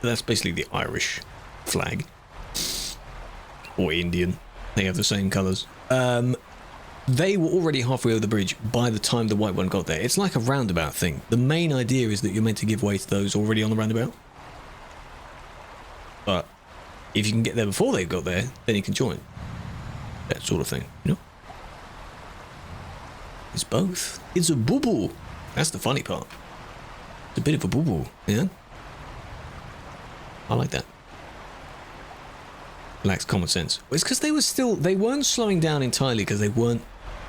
that's basically the Irish flag or Indian, they have the same colours. They were already halfway over the bridge by the time the white one got there. It's like a roundabout thing. The main idea is that you're meant to give way to those already on the roundabout. But if you can get there before they've got there, then you can join. That sort of thing, you know? It's both. It's a boo-boo. That's the funny part. It's a bit of a boo-boo, yeah? I like that. Lacks common sense. Well, it's because they weren't slowing down entirely because they weren't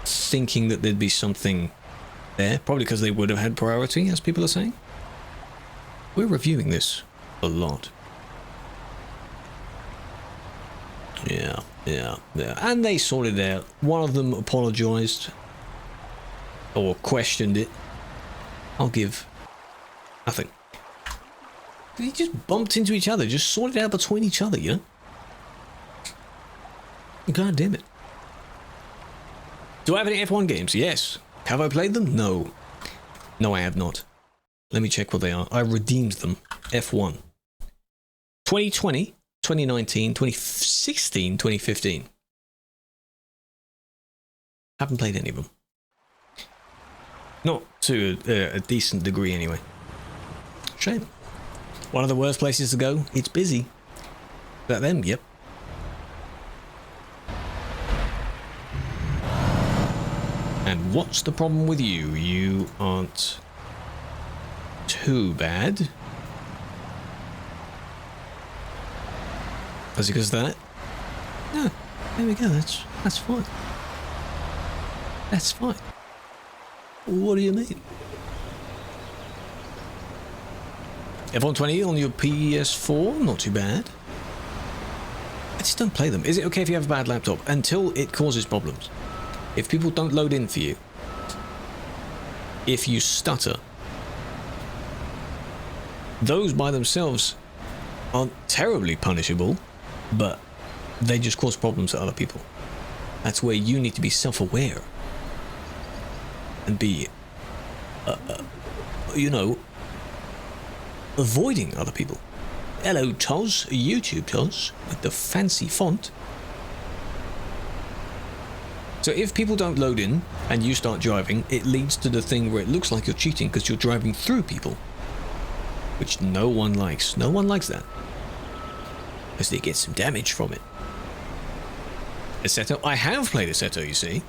thinking that there'd be something there. Probably because they would have had priority, as people are saying. We're reviewing this a lot. Yeah. And they sorted it out. One of them apologized. Or questioned it. I'll give nothing. They just bumped into each other, just sorted it out between each other, you know? God damn it. Do I have any F1 games? Yes. Have I played them? No. No, I have not. Let me check what they are. I redeemed them. F1. 2020, 2019, 2016, 2015. Haven't played any of them. Not to a decent degree, anyway. Shame. One of the worst places to go. It's busy. Is that them? Yep. And what's the problem with you? You aren't too bad. Is it because of that? No. There we go. That's fine. That's fine. What do you mean? F1 20 on your PS4? Not too bad. I just don't play them. Is it okay if you have a bad laptop? Until it causes problems. If people don't load in for you. If you stutter. Those by themselves aren't terribly punishable. but they just cause problems to other people. That's where you need to be self-aware and be, you know, avoiding other people. Hello, Toz, YouTube Toz, with the fancy font. So if people don't load in and you start driving, it leads to the thing where it looks like you're cheating because you're driving through people, which no one likes. No one likes that because they get some damage from it. Assetto, I have played Assetto, you see.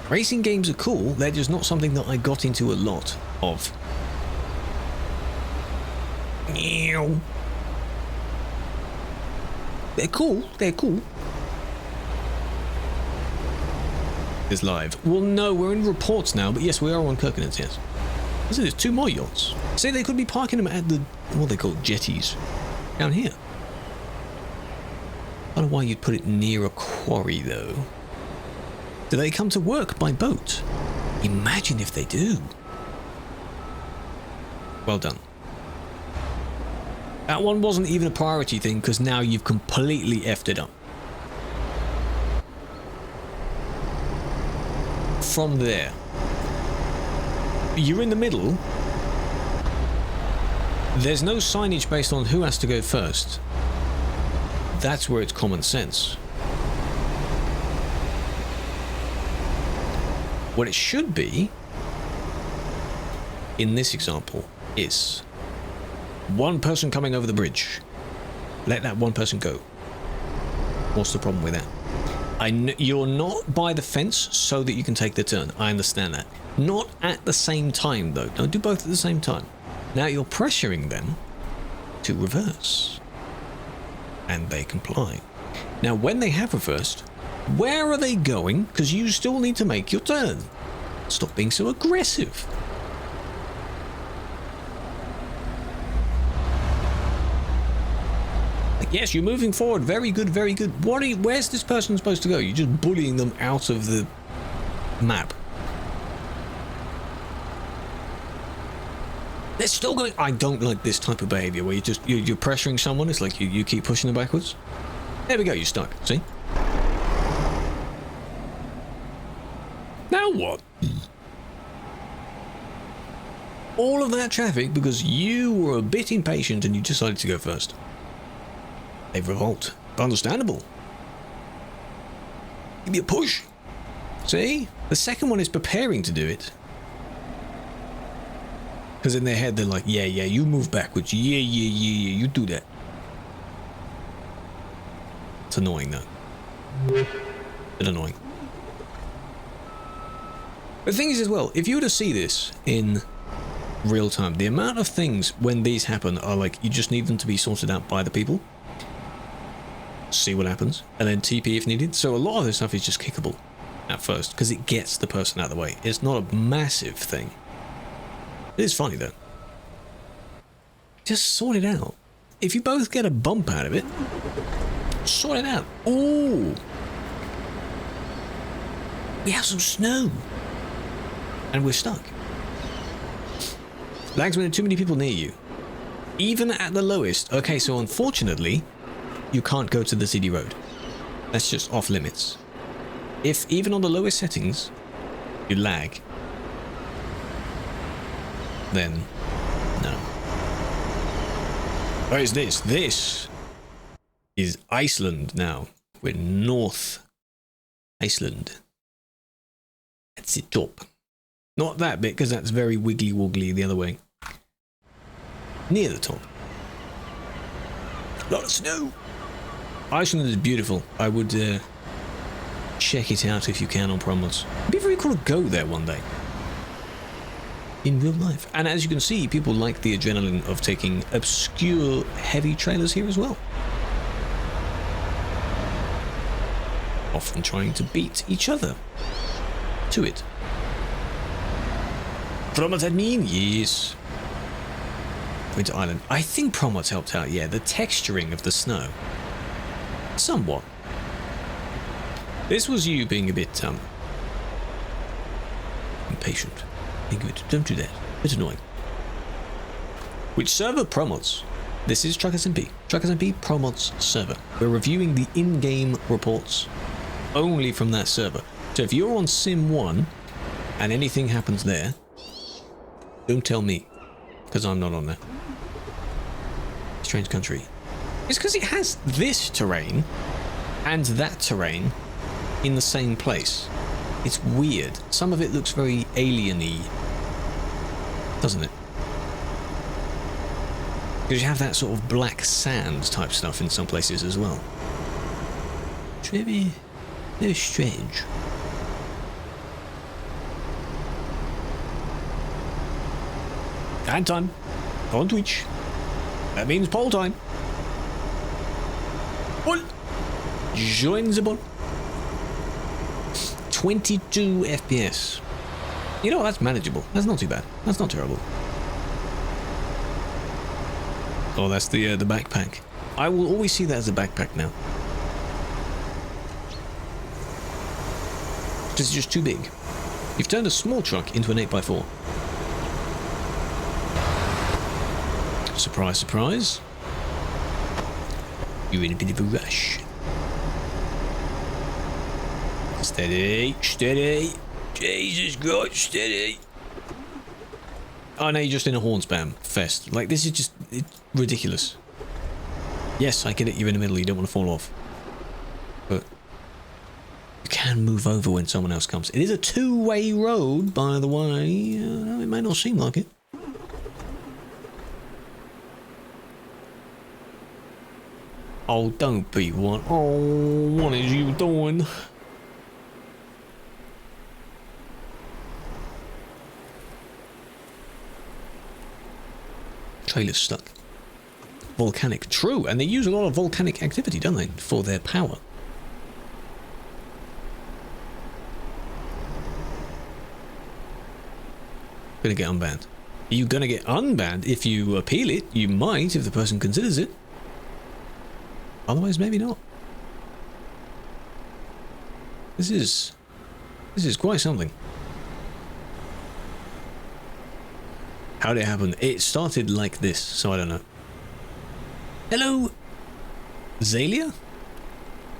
Racing games are cool, they're just not something that I got into a lot of. They're cool, they're cool. It's live. Well, no, we're in reports now, but yes, we are on Kirkenets, yes. So there's 2 more yachts. Say they could be parking them at the, what they call jetties, down here. I don't know why you'd put it near a quarry, though. Do they come to work by boat? Imagine if they do. Well done. That one wasn't even a priority thing, because now you've completely effed it up. From there, you're in the middle. There's no signage based on who has to go first. That's where it's common sense. What it should be, in this example, is one person coming over the bridge. Let that one person go. What's the problem with that? You're not by the fence so that you can take the turn. I understand that. Not at the same time, though. Don't do both at the same time. Now you're pressuring them to reverse. And they comply. Now, when they have reversed, where are they going? Because you still need to make your turn. Stop being so aggressive. Yes, you're moving forward. Very good, very good. Where's this person supposed to go? You're just bullying them out of the map. They're still going. I don't like this type of behavior where you're pressuring someone. It's like you keep pushing them backwards. There we go. You're stuck. See? Now what? All of that traffic because you were a bit impatient and you decided to go first. They revolt. Understandable. Give me a push. See? The second one is preparing to do it. Because in their head they're like, yeah, you move backwards. Yeah, you do that. It's annoying though. It's annoying. The thing is as well, if you were to see this in real time, the amount of things when these happen are like, you just need them to be sorted out by the people. See what happens, and then TP if needed. So a lot of this stuff is just kickable at first, because it gets the person out of the way. It's not a massive thing. It is funny though. Just sort it out. If you both get a bump out of it, sort it out. Ooh! We have some snow! And we're stuck. Lags when there are too many people near you. Even at the lowest. Okay, so unfortunately, you can't go to the city road. That's just off limits. If even on the lowest settings, you lag, then no. Where is this? This is Iceland now. We're North Iceland. That's the top. Not that bit, because that's very wiggly woggly the other way. Near the top. A lot of snow. Iceland is beautiful. I would check it out if you can on ProMods. It'd be very cool to go there one day. In real life. And as you can see, people like the adrenaline of taking obscure, heavy trailers here as well. Often trying to beat each other to it. ProMods admin? Yes. Winter Island. I think ProMods helped out, yeah. The texturing of the snow. Somewhat. This was you being a bit, impatient. Good. Don't do that. It's annoying. Which server ProMods? This is Truckers MP. Truckers MP ProMods server. We're reviewing the in-game reports only from that server. So if you're on Sim 1 and anything happens there, don't tell me, because I'm not on there. Strange country. It's because it has this terrain and that terrain in the same place. It's weird. Some of it looks very alien-y, doesn't it? Because you have that sort of black sand type stuff in some places as well. It's very, very strange. Ad time on Twitch. That means poll time. Poll. Join the ball. 22 FPS. You know, that's manageable. That's not too bad. That's not terrible. Oh, that's the backpack. I will always see that as a backpack now. This is just too big. You've turned a small truck into an 8x4. Surprise, surprise. You're in a bit of a rush. Steady, steady. Jesus Christ, steady. Oh no, you're just in a horn spam fest. Like, this is just ridiculous. Yes, I get it, you're in the middle, you don't want to fall off. But you can move over when someone else comes. It is a two-way road, by the way. It may not seem like it. Oh, don't be one. Oh, what is you doing? Trailer's stuck. Volcanic. True, and they use a lot of volcanic activity, don't they, for their power. Gonna get unbanned. Are you gonna get unbanned if you appeal it? You might if the person considers it. Otherwise, maybe not. This is quite something. How did it happen? It started like this, so I don't know. Hello, Zalia?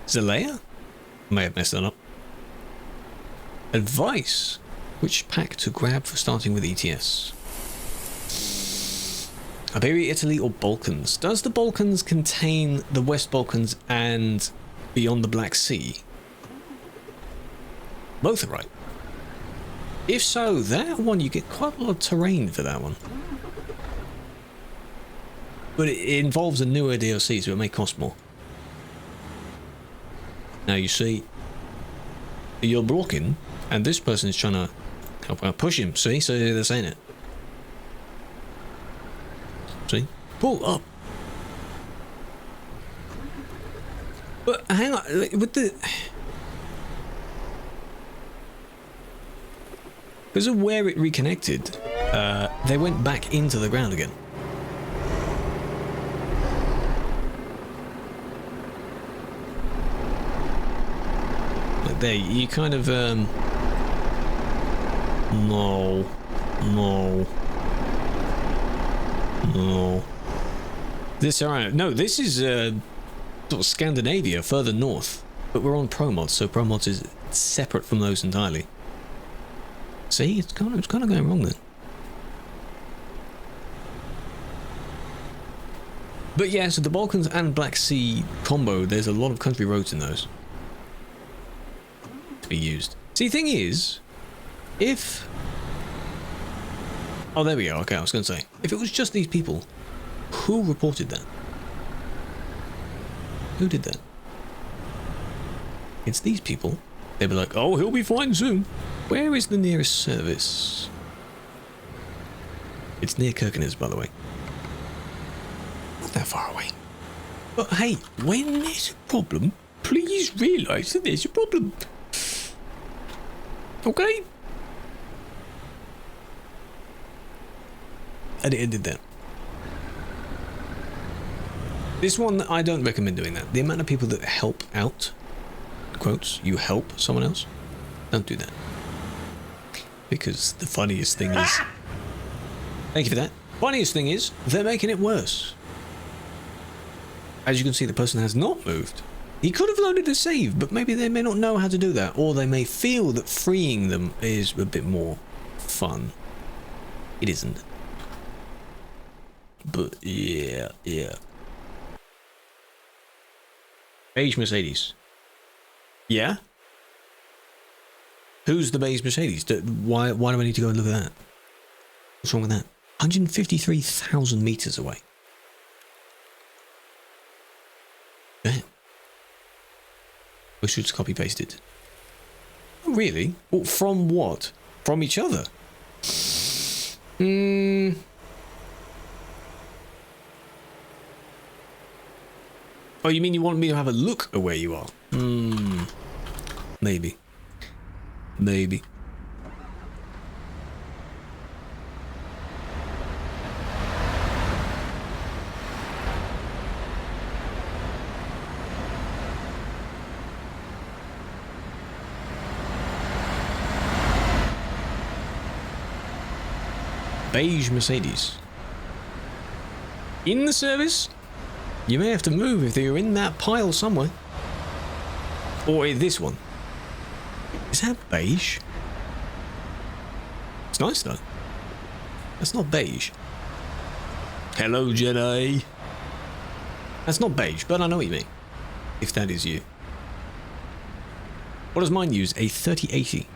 Zalea? May have messed that up. Advice. Which pack to grab for starting with ETS? Iberia, Italy, or Balkans? Does the Balkans contain the West Balkans and beyond the Black Sea? Both are right. If so, that one, you get quite a lot of terrain for that one. But it involves a newer DLC, so it may cost more. Now you see, you're blocking, and this person is trying to help out, push him, see? So they're saying it. See? Pull up. But hang on, with the... Because of where it reconnected, they went back into the ground again. Like there, you kind of, no. This, alright, no, this is, sort of Scandinavia, further north. But we're on ProMods, so ProMods is separate from those entirely. See, it's kind of going wrong then. But yeah, so the Balkans and Black Sea combo, there's a lot of country roads in those to be used. See, the thing is, if... Oh, there we go. Okay, I was going to say, if it was just these people, who reported that? Who did that? It's these people. They'd be like, oh, he'll be fine soon. Where is the nearest service? It's near Kirkenes, by the way. Not that far away. But hey, when there's a problem, please realise that there's a problem. Okay? And it ended there. This one, I don't recommend doing that. The amount of people that help out, quotes, you help someone else, don't do that. Because the funniest thing is... Thank you for that. Funniest thing is, they're making it worse. As you can see, the person has not moved. He could have loaded a save, but maybe they may not know how to do that, or they may feel that freeing them is a bit more fun. It isn't. But yeah. Beige Mercedes. Yeah? Who's the beige Mercedes? Why do I need to go and look at that? What's wrong with that? 153,000 meters away. Damn. We should just copy paste it. Oh, really? Well, from what? From each other? Oh, you mean you want me to have a look at where you are? Maybe. Maybe. Beige Mercedes. In the service? You may have to move if they're in that pile somewhere. Or this one. Is that beige? It's nice though. That's not beige. Hello, Jedi. That's not beige, but I know what you mean. If that is you. What does mine use? A 3080.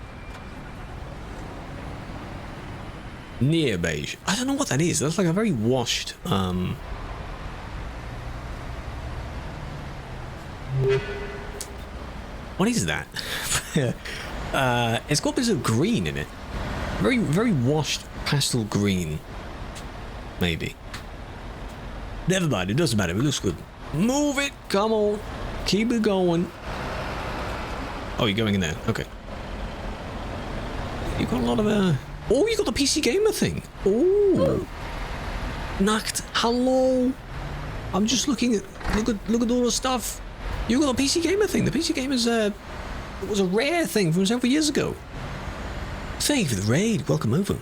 Near beige. I don't know what that is. That's like a very washed, what is that? It's got bits of green in it. Very, very washed pastel green. Maybe. Never mind, it doesn't matter. It looks good. Move it! Come on! Keep it going. Oh, you're going in there. Okay. You've got a lot of, oh, you got the PC Gamer thing. Oh. Nacht. Hello. I'm just looking at, look at all the stuff. You got the PC Gamer thing. The PC Gamer's, it was a rare thing from several years ago. Thank you for the raid. Welcome over.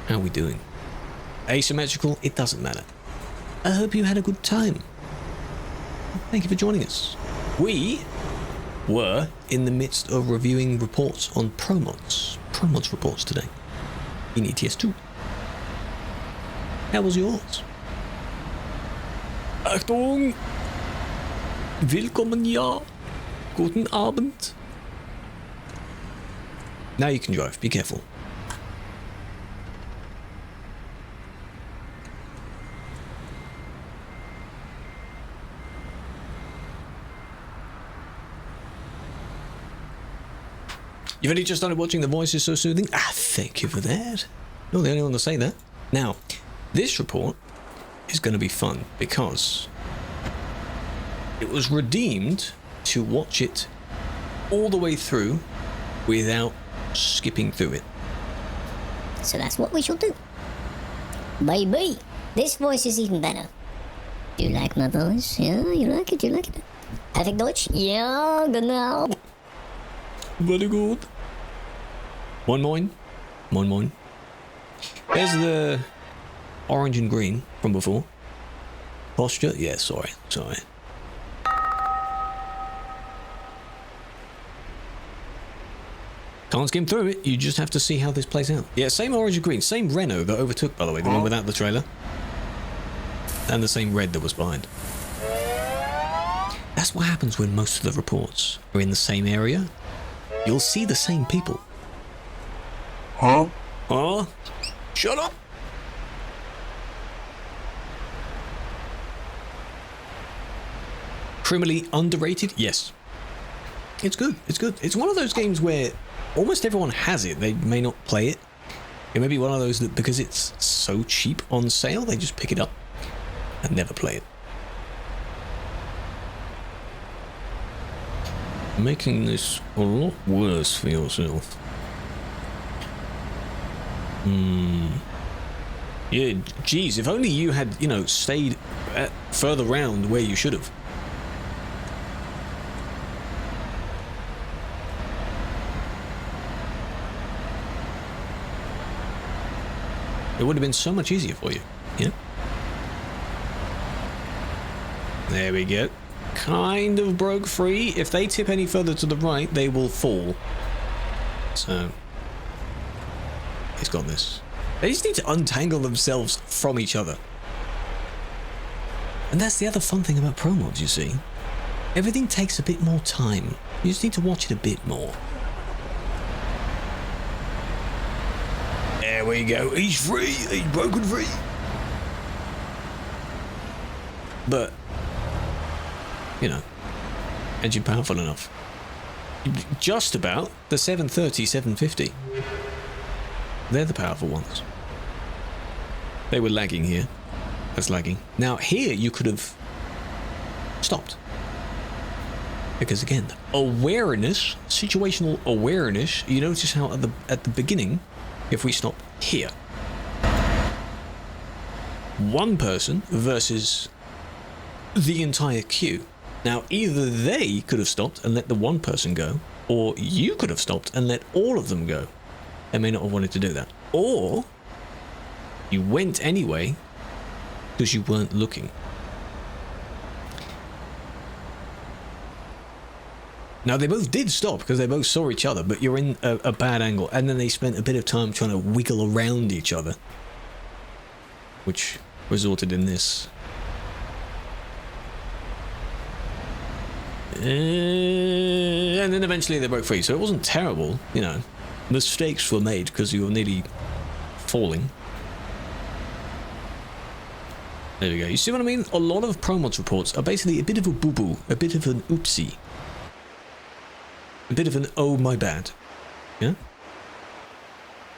How are we doing? Asymmetrical? It doesn't matter. I hope you had a good time. Thank you for joining us. We were in the midst of reviewing reports on ProMods. ProMods reports today in ETS2. How was yours? Achtung! Willkommen, ja. Guten Abend. Now you can drive. Be careful. You've only just started watching. The voice is so soothing. Ah, thank you for that. You're the only one to say that. Now, this report is going to be fun because it was redeemed to watch it all the way through without skipping through it. So that's what we shall do. Baby, this voice is even better. Do you like my voice? Yeah, you like it, you like it. Perfect Deutsch? Ja, genau. Very good. Moin moin. Moin moin. There's the orange and green from before. Posture? Yeah, sorry. Can't skim through it, you just have to see how this plays out. Yeah, same orange and green, same Renault that overtook, by the way, the one without the trailer. And the same red that was behind. That's what happens when most of the reports are in the same area. You'll see the same people. Huh? Huh? Shut up! Criminally underrated? Yes. It's good, it's good. It's one of those games where almost everyone has it. They may not play it. It may be one of those that because it's so cheap on sale, they just pick it up and never play it. Making this a lot worse for yourself. Yeah, geez, if only you had, you know, stayed further round where you should have. It would have been so much easier for you, you know? There we go. Kind of broke free. If they tip any further to the right, they will fall. So, he's got this. They just need to untangle themselves from each other. And that's the other fun thing about ProMods, you see. Everything takes a bit more time. You just need to watch it a bit more. There we go. He's free. He's broken free. But, you know, engine powerful enough. Just about the 730, 750. They're the powerful ones. They were lagging here. That's lagging. Now here you could have stopped. Because again, awareness, situational awareness, you notice how at the beginning, if we stop here, one person versus the entire queue. Now either they could have stopped and let the one person go, or you could have stopped and let all of them go. They may not have wanted to do that. Or you went anyway because you weren't looking. Now they both did stop because they both saw each other, but you're in a bad angle, and then they spent a bit of time trying to wiggle around each other, which resulted in this. And then eventually they broke free, so it wasn't terrible, you know. Mistakes were made because you were nearly falling. There we go. You see what I mean? A lot of ProMods reports are basically a bit of a boo-boo, a bit of an oopsie. A bit of an oh my bad. Yeah?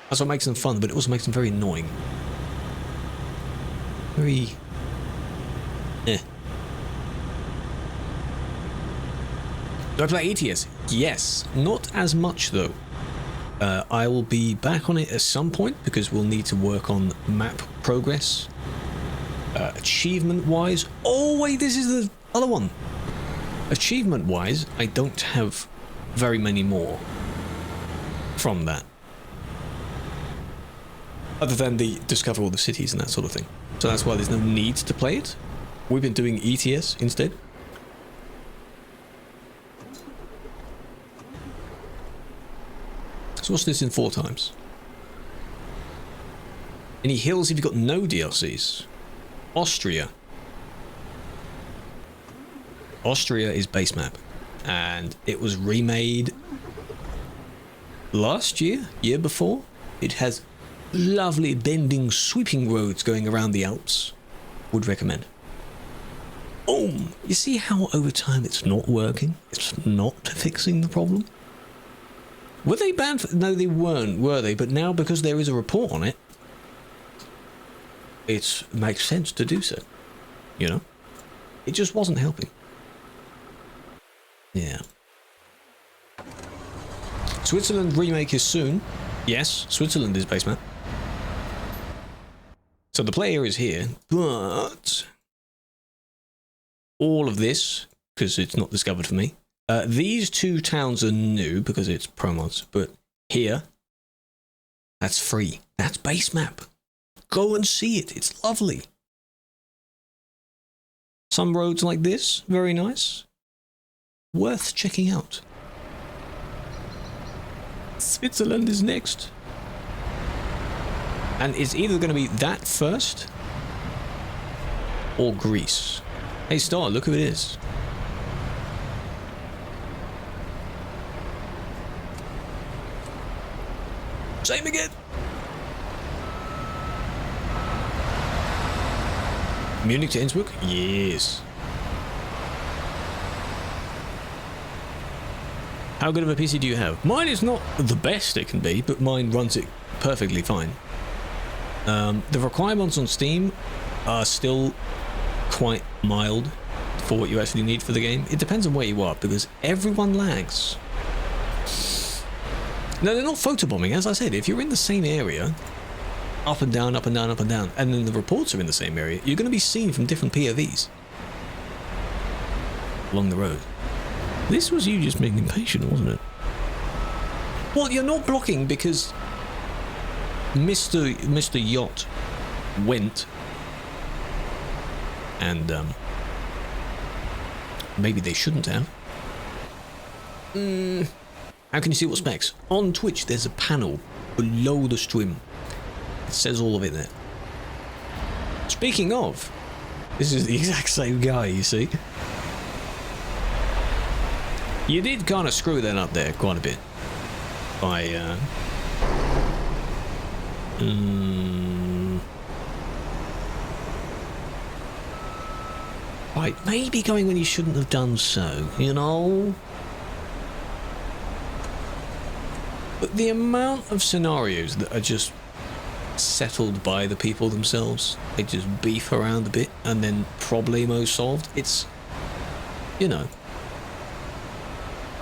That's what makes them fun, but it also makes them very annoying. Very... eh. Do I play ETS? Yes. Not as much though. I will be back on it at some point because we'll need to work on map progress. Achievement wise. Oh wait, this is the other one. Achievement wise, I don't have very many more from that. Other than the discover all the cities and that sort of thing. So that's why there's no need to play it. We've been doing ETS instead. So what's this in 4 times? Any hills if you've got no DLCs? Austria. Austria is base map. And it was remade last year, year before. It has lovely bending, sweeping roads going around the Alps. Would recommend. Boom! You see how over time it's not working? It's not fixing the problem? Were they banned for... No, they weren't, were they? But now, because there is a report on it, it makes sense to do so. You know? It just wasn't helping. Yeah. Switzerland remake is soon. Yes, Switzerland is base map. So the player is here, but... all of this, because it's not discovered for me. These 2 towns are new because it's ProMods, but here, that's free. That's base map. Go and see it. It's lovely. Some roads like this, very nice. Worth checking out. Switzerland is next. And it's either going to be that first or Greece. Hey Star, look who it is. Same again. Munich to Innsbruck? Yes. How good of a PC do you have? Mine is not the best it can be, but mine runs it perfectly fine. The requirements on Steam are still quite mild for what you actually need for the game. It depends on where you are, because everyone lags. No, they're not photobombing. As I said, if you're in the same area, up and down, up and down, up and down, and then the reports are in the same area, you're going to be seen from different POVs along the road. This was you just being impatient, wasn't it? Well, you're not blocking because Mr. Yacht went and maybe they shouldn't have. How can you see what specs? On Twitch, there's a panel below the stream. It says all of it there. Speaking of, this is the exact same guy, you see. You did kind of screw that up there quite a bit. By, Right, maybe going when you shouldn't have done so, you know? But the amount of scenarios that are just settled by the people themselves, they just beef around a bit and then problemo solved, it's, you know.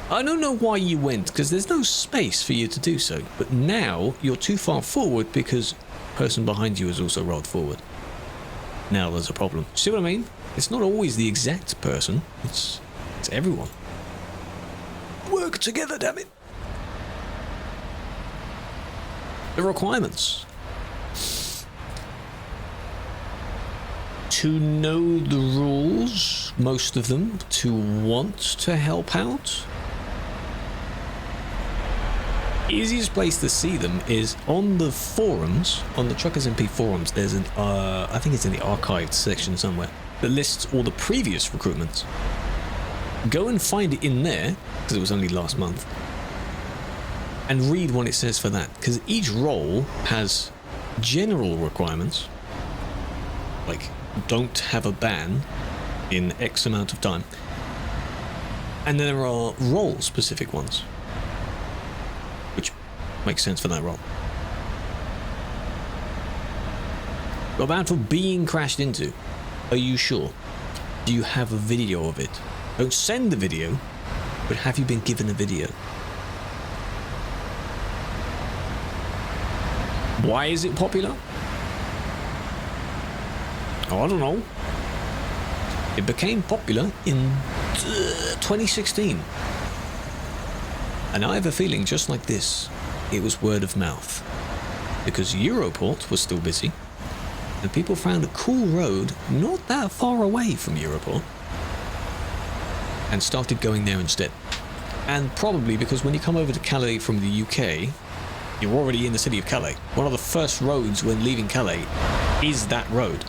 I don't know why you went, because there's no space for you to do so, but now you're too far forward because the person behind you has also rolled forward. Now there's a problem. See what I mean? It's not always the exact person, it's everyone. Work together, damn it. The requirements. To know the rules, most of them, to want to help out. Easiest place to see them is on the forums, on the Truckers MP forums. There's an, I think it's in the archived section somewhere, that lists all the previous recruitments. Go and find it in there, because it was only last month, and read what it says for that, because each role has general requirements, like don't have a ban in X amount of time, and then there are role-specific ones, which makes sense for that role. Got banned for being crashed into. Are you sure? Do you have a video of it? Don't send the video, but have you been given a video? Why is it popular? Oh, I don't know. It became popular in 2016. And I have a feeling just like this, it was word of mouth. Because Europort was still busy, and people found a cool road not that far away from Europort, and started going there instead. And probably because when you come over to Calais from the UK, you're already in the city of Calais. One of the first roads when leaving Calais is that road.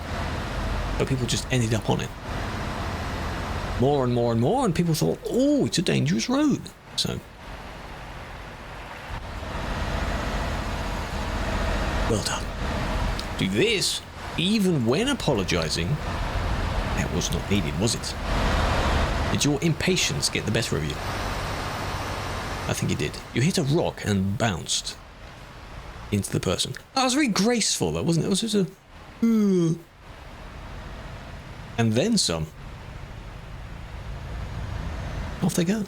But people just ended up on it. More and more and more, and people thought, oh, it's a dangerous road. So, well done. Do this, even when apologizing, that was not needed, was it? Did your impatience get the better of you? I think it did. You hit a rock and bounced into the person. That was very graceful, though, wasn't it? It was just a... And then some. Off they go.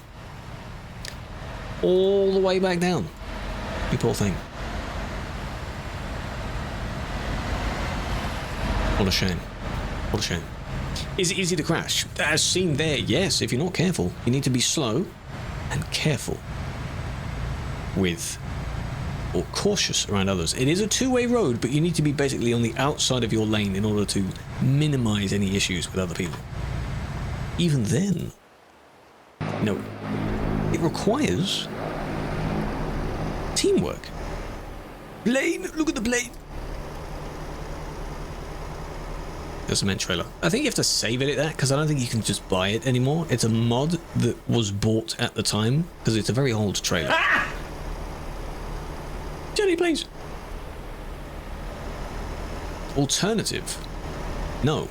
All the way back down. You poor thing. What a shame. What a shame. Is it easy to crash? As seen there, yes. If you're not careful, you need to be slow and careful with, or cautious around others. It is a two-way road, but you need to be basically on the outside of your lane in order to minimize any issues with other people. Even then, no, it requires teamwork. Plane, look at the plane. The cement trailer. I think you have to save it at that, because I don't think you can just buy it anymore. It's a mod that was bought at the time, because it's a very old trailer. Ah! Jenny, please. Alternative. No.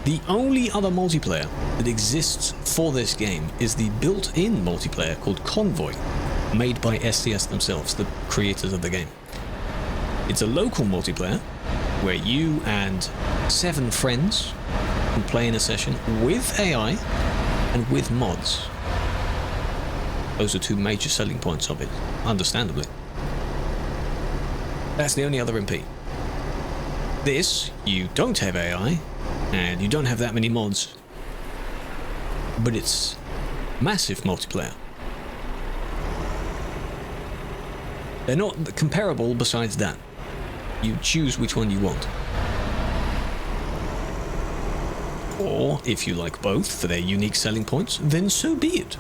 The only other multiplayer that exists for this game is the built-in multiplayer called Convoy, made by SCS themselves, the creators of the game. It's a local multiplayer where you and 7 friends can play in a session with AI and with mods. Those are 2 major selling points of it, understandably. That's the only other MP. This, you don't have AI, and you don't have that many mods, but it's massive multiplayer. They're not comparable besides that. You choose which one you want. Or, if you like both for their unique selling points, then so be it.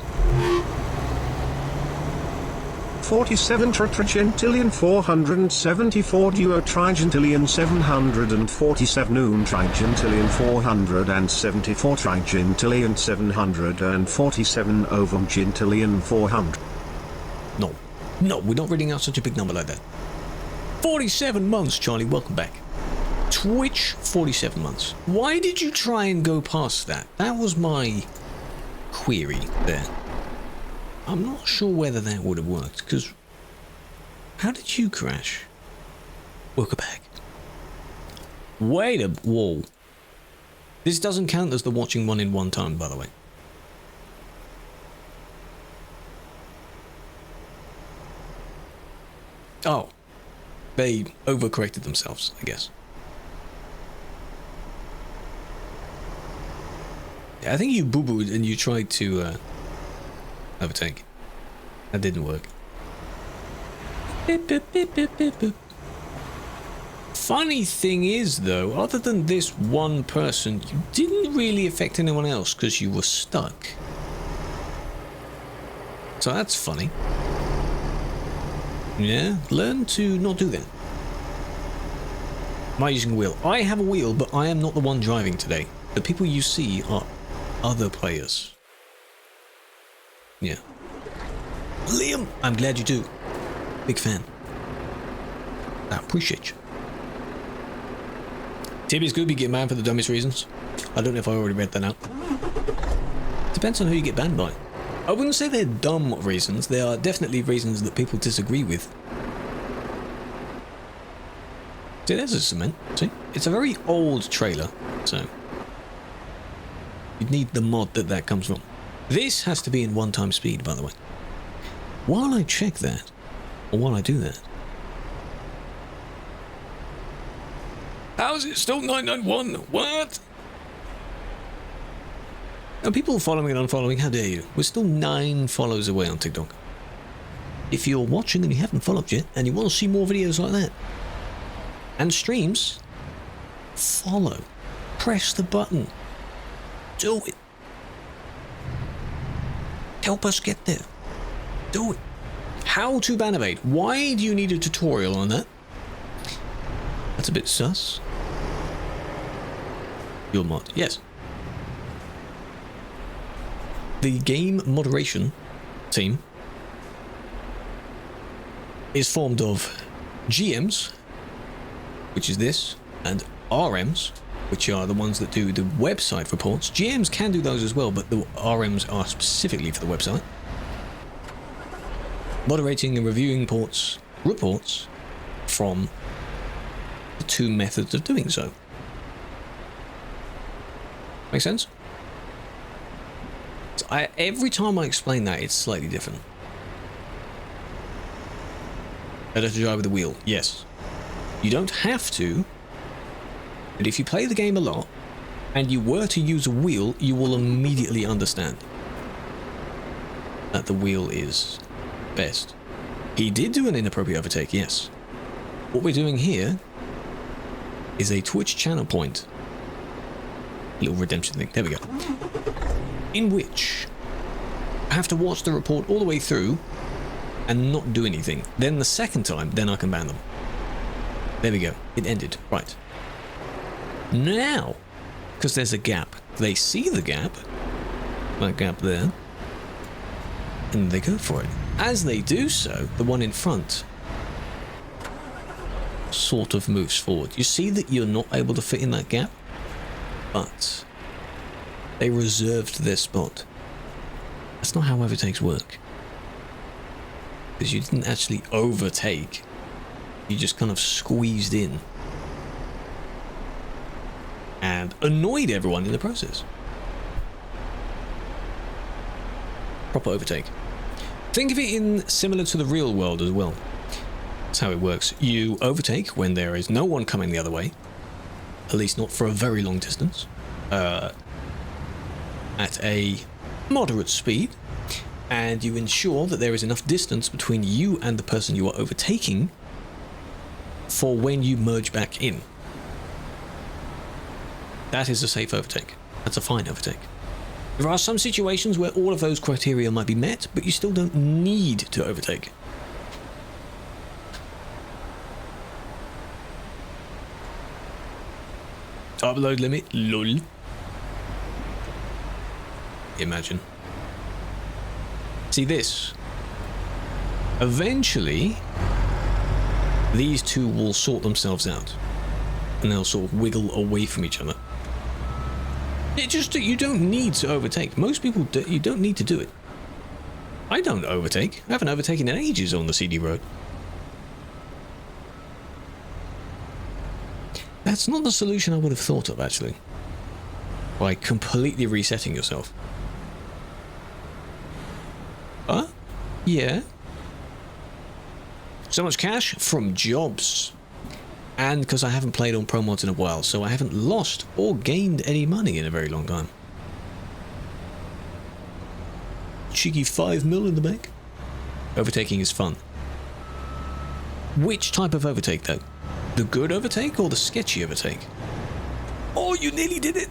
47 tetragentillion 474 duo trigentillion 747 trigentillion 474 trigentillion 747 gentillion 400. No, we're not reading out such a big number like that. 47 months, Charlie, welcome back. Twitch, 47 months. Why did you try and go past that? That was my query there. I'm not sure whether that would have worked, because how did you crash? Welcome back. Wait a... Whoa. This doesn't count as the watching one in one time, by the way. Oh. They overcorrected themselves, I guess. I think you boo-booed and you tried to overtake. That didn't work. Beep, beep, beep, beep, beep, beep. Funny thing is, though, other than this one person, you didn't really affect anyone else because you were stuck. So that's funny. Yeah, learn to not do that. Am I using a wheel? I have a wheel, but I am not the one driving today. The people you see are other players. Yeah. Liam, I'm glad you do. Big fan. I appreciate you. TB's good, be getting banned for the dumbest reasons. I don't know if I already read that out. Depends on who you get banned by. I wouldn't say they're dumb reasons. They are definitely reasons that people disagree with. See, there's a cement. See? It's a very old trailer, so you'd need the mod that comes from. This has to be in 1x speed, by the way. While I check that, or while I do that, how is it still 991? What? Are people following and unfollowing? How dare you? We're still 9 follows away on TikTok. If you're watching and you haven't followed yet, and you want to see more videos like that, and streams, follow. Press the button. Do it. Help us get there. Do it. How to ban evade. Why do you need a tutorial on that? That's a bit sus. Your mod. Yes. The game moderation team is formed of GMs, which is this, and RMs, which are the ones that do the website reports. GMs can do those as well, but the RMs are specifically for the website. Moderating and reviewing reports from the 2 methods of doing so. Make sense? So every time I explain that, it's slightly different. Better to drive with the wheel, yes. You don't have to, but if you play the game a lot, and you were to use a wheel, you will immediately understand that the wheel is best. He did do an inappropriate overtake, yes. What we're doing here is a Twitch channel point. Little redemption thing, there we go. In which I have to watch the report all the way through and not do anything. Then the second time, then I can ban them. There we go, it ended, right. Now, because there's a gap, they see the gap, that gap there, and they go for it. As they do so, the one in front sort of moves forward. You see that you're not able to fit in that gap, but they reserved their spot. That's not how overtakes work. Because you didn't actually overtake, you just kind of squeezed in and annoyed everyone in the process. Proper overtake. Think of it in similar to the real world as well. That's how it works. You overtake when there is no one coming the other way, at least not for a very long distance, at a moderate speed, and you ensure that there is enough distance between you and the person you are overtaking for when you merge back in. That is a safe overtake. That's a fine overtake. There are some situations where all of those criteria might be met, but you still don't need to overtake. Upload limit, lol. Imagine. See this? Eventually, these two will sort themselves out. And they'll sort of wiggle away from each other. You don't need to overtake. Most people, you don't need to do it. I don't overtake. I haven't overtaken in ages on the CD road. That's not the solution I would have thought of, actually. By completely resetting yourself. Huh? Yeah. So much cash from jobs. And because I haven't played on ProMods in a while, so I haven't lost or gained any money in a very long time. Cheeky 5 mil in the bank. Overtaking is fun. Which type of overtake, though? The good overtake or the sketchy overtake? Oh, you nearly did it!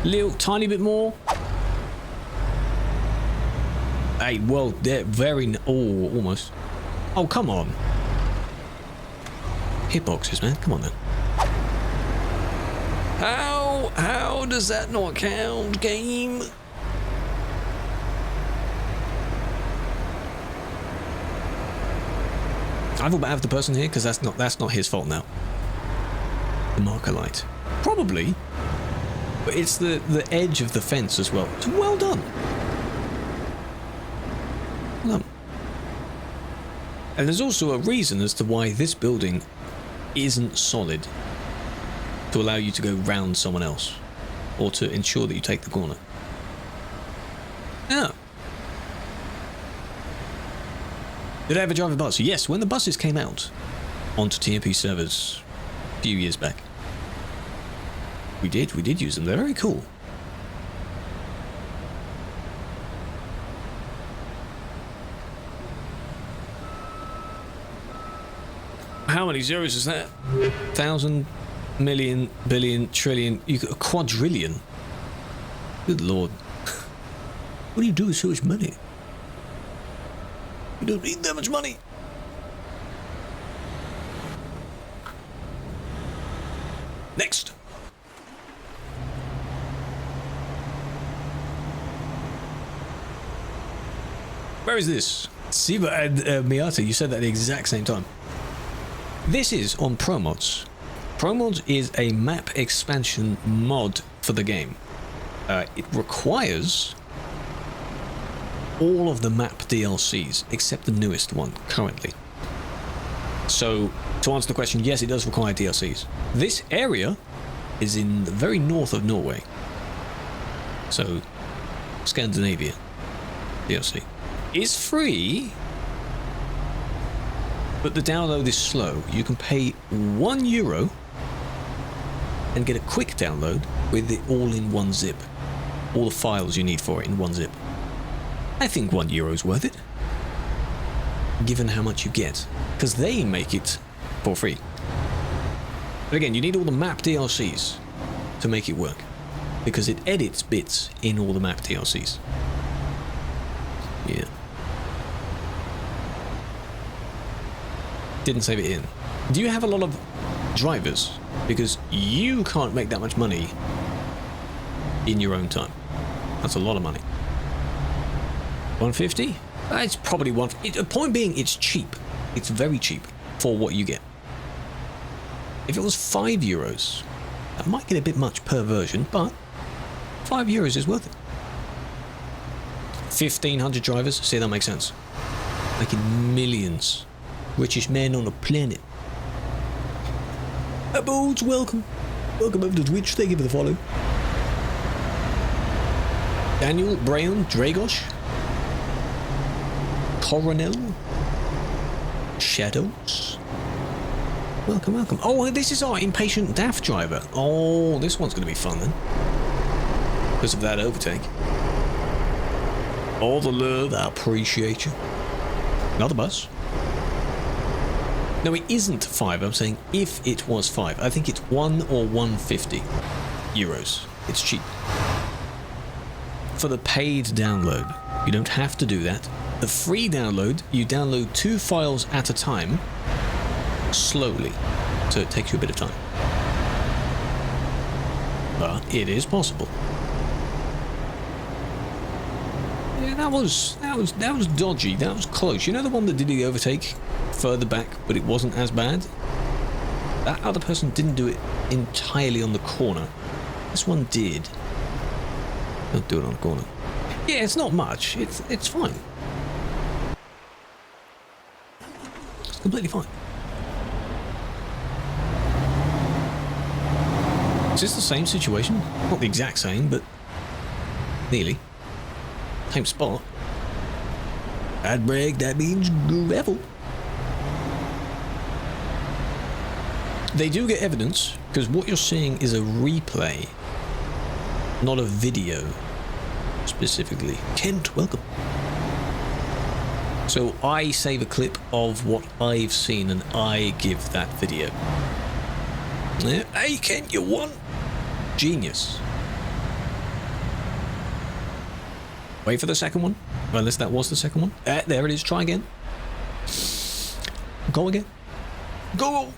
Little tiny bit more. Hey, well, they're very... Oh, almost. Oh, come on. Hitboxes, man. Come on, then. How does that not count, game? I feel bad for the person here, because that's not his fault now. The marker light. Probably. But it's the edge of the fence as well. It's well done. And there's also a reason as to why this building isn't solid to allow you to go round someone else or to ensure that you take the corner. Yeah. Did I ever drive a bus? Yes, when the buses came out onto TMP servers a few years back. We did use them. They're very cool. How many zeros is that? 1,000, million, billion, trillion, a quadrillion. Good lord. What do you do with so much money? You don't need that much money. Next. Where is this? Siva and Miata, you said that at the exact same time. This is on ProMods. ProMods is a map expansion mod for the game. It requires all of the map DLCs, except the newest one, currently. So, to answer the question, yes, it does require DLCs. This area is in the very north of Norway. So, Scandinavia DLC. Is free, but the download is slow. You can pay €1 and get a quick download with it all in one zip. All the files you need for it in one zip. I think €1 is worth it, given how much you get, because they make it for free. But again, you need all the map DLCs to make it work, because it edits bits in all the map DLCs. Yeah. Didn't save it in. Do you have a lot of drivers? Because you can't make that much money in your own time. That's a lot of money. 150? It's probably one. The point being, it's cheap. It's very cheap for what you get. If it was €5, that might get a bit much per version, but €5 is worth it. 1,500 drivers? See, that makes sense. Making millions. Richest man on the planet. Abodes, welcome. Welcome over to Twitch. Thank you for the follow. Daniel, Brayon, Dragos, Coronel, Shadows. Welcome, welcome. Oh, this is our impatient DAF driver. Oh, this one's going to be fun then. Because of that overtake. All the love, I appreciate you. Another bus. No, it isn't 5. I'm saying if it was 5. I think it's 1 or 150 euros. It's cheap. For the paid download, you don't have to do that. The free download, you download 2 files at a time, slowly. So it takes you a bit of time. But it is possible. Yeah, that was dodgy. That was close. You know the one that did the overtake further back, but it wasn't as bad? That other person didn't do it entirely on the corner. This one did. Don't do it on the corner. Yeah, it's not much. It's fine. It's completely fine. Is this the same situation? Not the exact same, but nearly. Same spot. Bad break, that means gravel. They do get evidence, because what you're seeing is a replay, not a video, specifically. Kent, welcome. So I save a clip of what I've seen, and I give that video. Yeah, hey Kent, you won. Genius. Wait for the second one. Well, unless that was the second one. There it is. Try again. Go again. Go!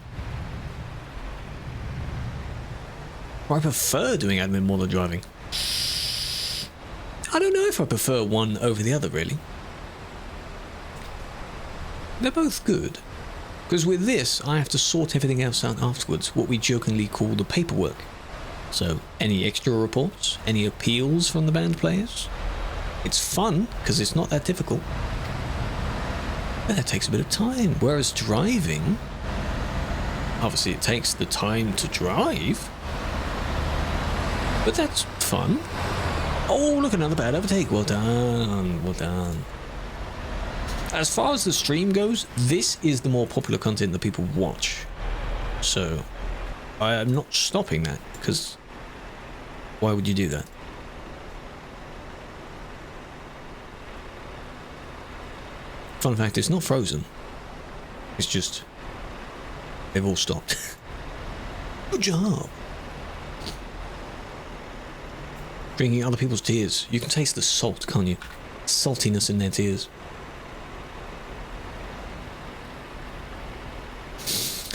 I prefer doing admin more than driving. I don't know if I prefer one over the other, really. They're both good. Because with this, I have to sort everything else out afterwards, what we jokingly call the paperwork. So, any extra reports, any appeals from the band players. It's fun, because it's not that difficult. But that takes a bit of time, whereas driving... Obviously, it takes the time to drive. But that's fun. Oh, look, another bad overtake. Well done, well done. As far as the stream goes, this is the more popular content that people watch. So, I am not stopping that, because why would you do that? Fun fact, it's not frozen. It's just, they've all stopped. Good job. Drinking other people's tears. You can taste the salt, can't you? Saltiness in their tears.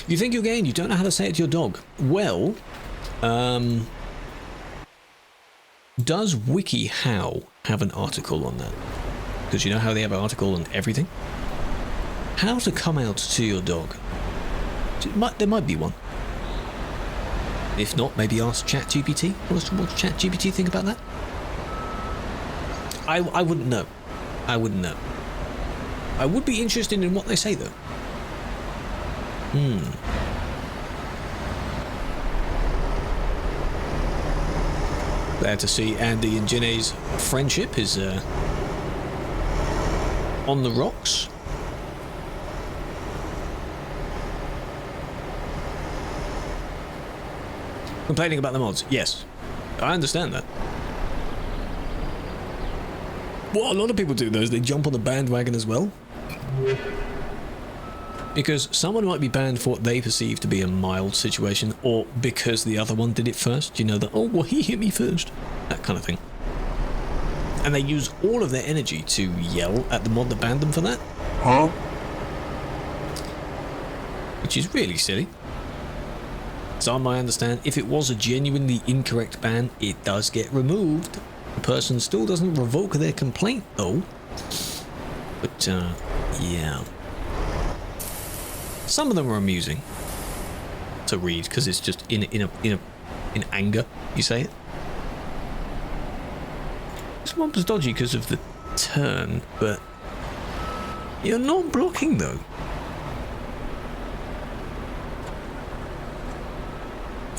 You think you're gay and you don't know how to say it to your dog. Well, does WikiHow have an article on that? Because you know how they have an article on everything? How to come out to your dog. There might be one. If not, maybe ask ChatGPT. What does ChatGPT think about that? I wouldn't know. I wouldn't know. I would be interested in what they say, though. Glad to see Andy and Jenny's friendship is on the rocks. Complaining about the mods, yes. I understand that. What a lot of people do, though, is they jump on the bandwagon as well. Because someone might be banned for what they perceive to be a mild situation, or because the other one did it first. You know, that, oh, well, he hit me first. That kind of thing. And they use all of their energy to yell at the mod that banned them for that. Huh? Which is really silly. So I understand, if it was a genuinely incorrect ban, it does get removed. The person still doesn't revoke their complaint, though. But, yeah. Some of them are amusing to read, because it's just in anger, you say it. This one was dodgy because of the turn, but you're not blocking, though.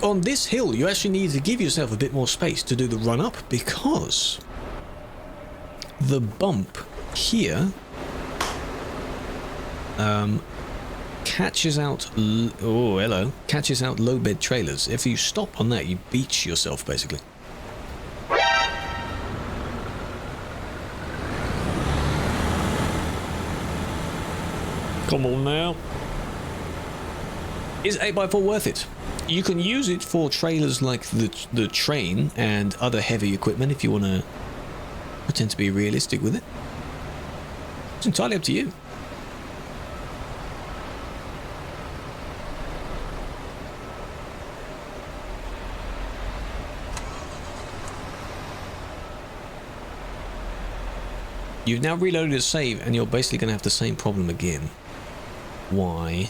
On this hill, you actually need to give yourself a bit more space to do the run-up, because the bump here catches out catches out low bed trailers. If you stop on that, you beach yourself, basically. Come on now. Is 8x4 worth it? You can use it for trailers like the train and other heavy equipment if you want to pretend to be realistic with it. It's entirely up to you. You've now reloaded a save and you're basically going to have the same problem again. Why?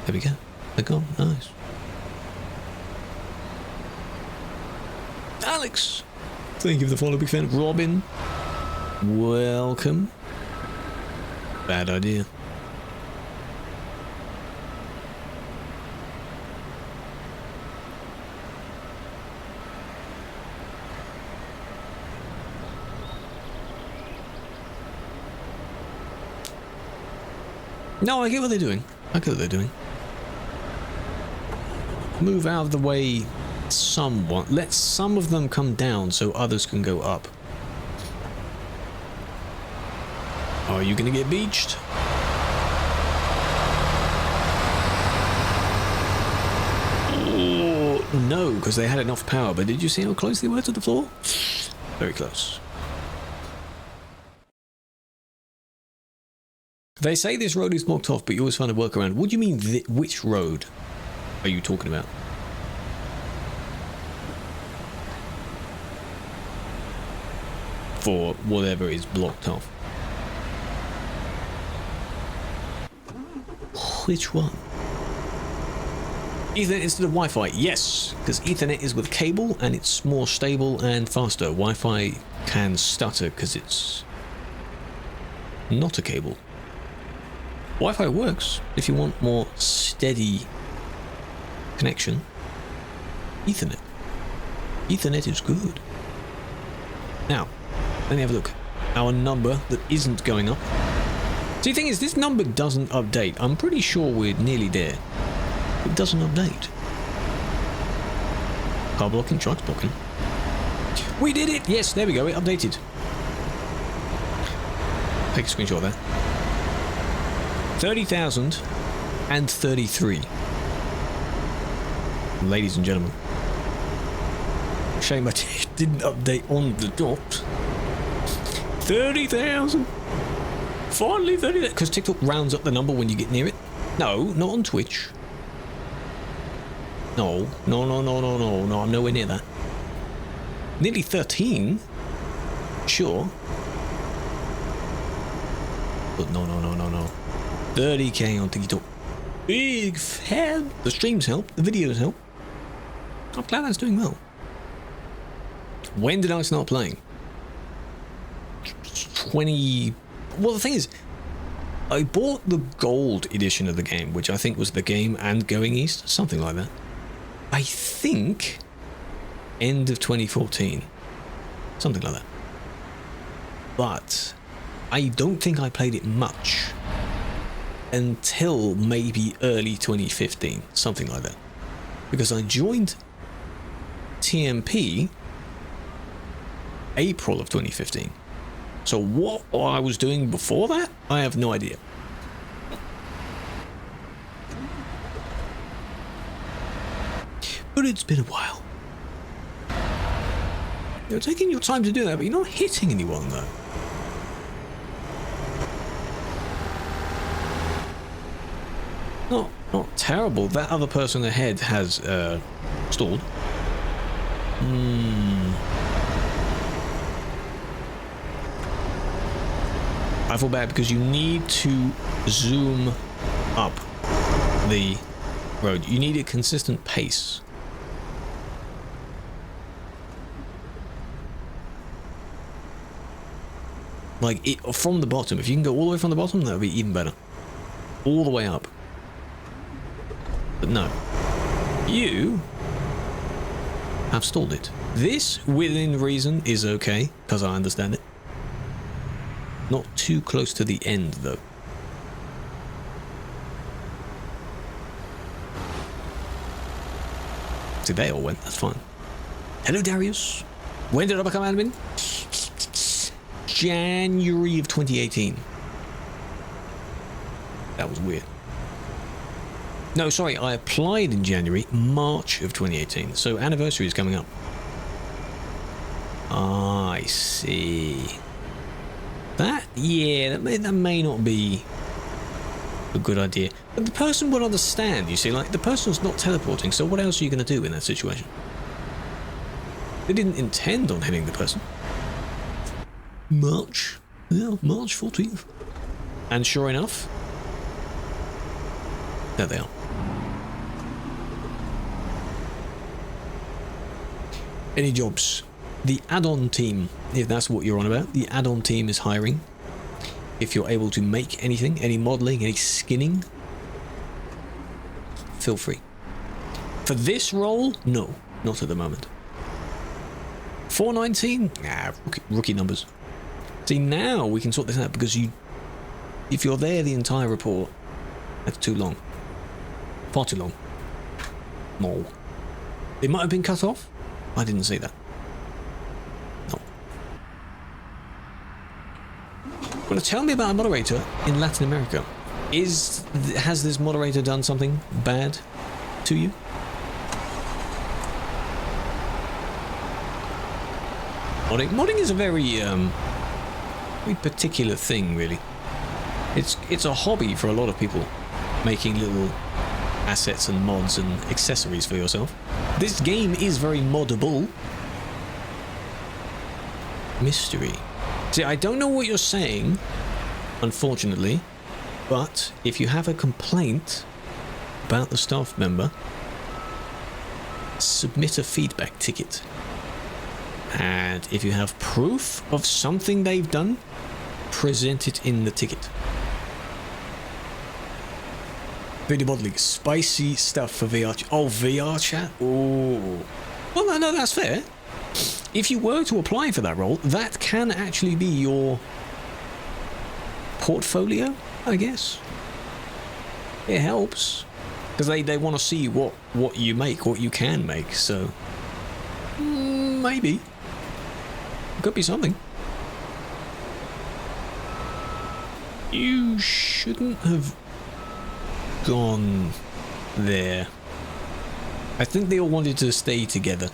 There we go. They're gone. Nice. Alex! Thank you for the follow, big fan. Robin. Welcome. Bad idea. No, I get what they're doing. I get what they're doing. Move out of the way somewhat. Let some of them come down so others can go up. Are you going to get beached? Oh, no, because they had enough power. But did you see how close they were to the floor? Very close. They say this road is blocked off, but you always find a workaround. What do you mean, which road are you talking about? For whatever is blocked off. Which one? Ethernet instead of Wi-Fi? Yes, because Ethernet is with cable and it's more stable and faster. Wi-Fi can stutter because it's not a cable. Wi-Fi works if you want more steady connection. Ethernet. Ethernet is good. Now, let me have a look. Our number that isn't going up. See, the thing is, this number doesn't update. I'm pretty sure we're nearly there. It doesn't update. Car blocking, trucks blocking. We did it! Yes, there we go, it updated. Take a screenshot there. 30,033. Ladies and gentlemen. Shame I didn't update on the dot. 30,000. Finally 30,000. Because TikTok rounds up the number when you get near it. No, not on Twitch. No, I'm nowhere near that. Nearly 13. Sure. But no. 30k on TikTok. Big fan. The streams help. The videos help. I'm glad that's doing well. When did I start playing? 20... Well, the thing is, I bought the gold edition of the game, which I think was the game and Going East. Something like that. I think end of 2014. Something like that. But I don't think I played it much until maybe early 2015, something like that, because I joined TMP April of 2015. So what I was doing before that, I have no idea. But it's been a while. You're taking your time to do that, but you're not hitting anyone though. Not terrible. That other person ahead has stalled. I feel bad because you need to zoom up the road. You need a consistent pace. Like it from the bottom. If you can go all the way from the bottom, that would be even better. All the way up. But no, you have stalled it. This, within reason, is okay, because I understand it. Not too close to the end, though. See, they all went, that's fine. Hello, Darius. When did I become admin? January of 2018. That was weird. No, sorry, I applied in January, March of 2018. So anniversary is coming up. Ah, I see. That, yeah, that may not be a good idea. But the person will understand, you see, like, the person's not teleporting, so what else are you going to do in that situation? They didn't intend on hitting the person. March. Yeah, March 14th. And sure enough, there they are. Any jobs? The add-on team, if that's what you're on about, the add-on team is hiring. If you're able to make anything, any modeling, any skinning, feel free. For this role, no, not at the moment. 419? Nah, rookie numbers. See, now we can sort this out because if you're there the entire report, that's too long. Far too long. No. It might have been cut off. I didn't see that. No. Well, tell me about a moderator in Latin America. Has this moderator done something bad to you? Modding is a very particular thing, really. It's a hobby for a lot of people, making little assets and mods and accessories for yourself. This game is very moddable. Mystery. See, I don't know what you're saying, unfortunately, but if you have a complaint about the staff member, submit a feedback ticket. And if you have proof of something they've done, present it in the ticket. Video modeling, spicy stuff for VR. Oh, VR chat? Oh. Well, no, that's fair. If you were to apply for that role, that can actually be your portfolio, I guess. It helps. Because they want to see what you make, what you can make, so... maybe. Could be something. You shouldn't have gone there. I think they all wanted to stay together.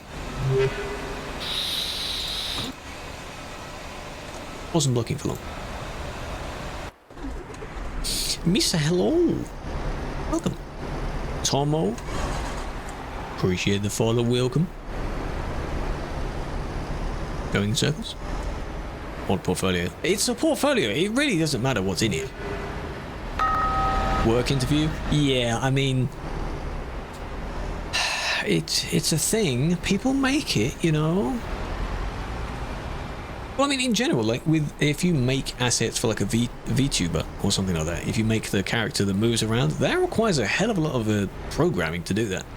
Wasn't blocking for long. Mr. Hello. Welcome. Tomo. Appreciate the follow. Welcome. Going in circles? What portfolio? It's a portfolio. It really doesn't matter what's in it. Work interview? Yeah, I mean... It's a thing. People make it, you know? Well, I mean, in general, like, if you make assets for, like, a VTuber or something like that, if you make the character that moves around, that requires a hell of a lot of programming to do that.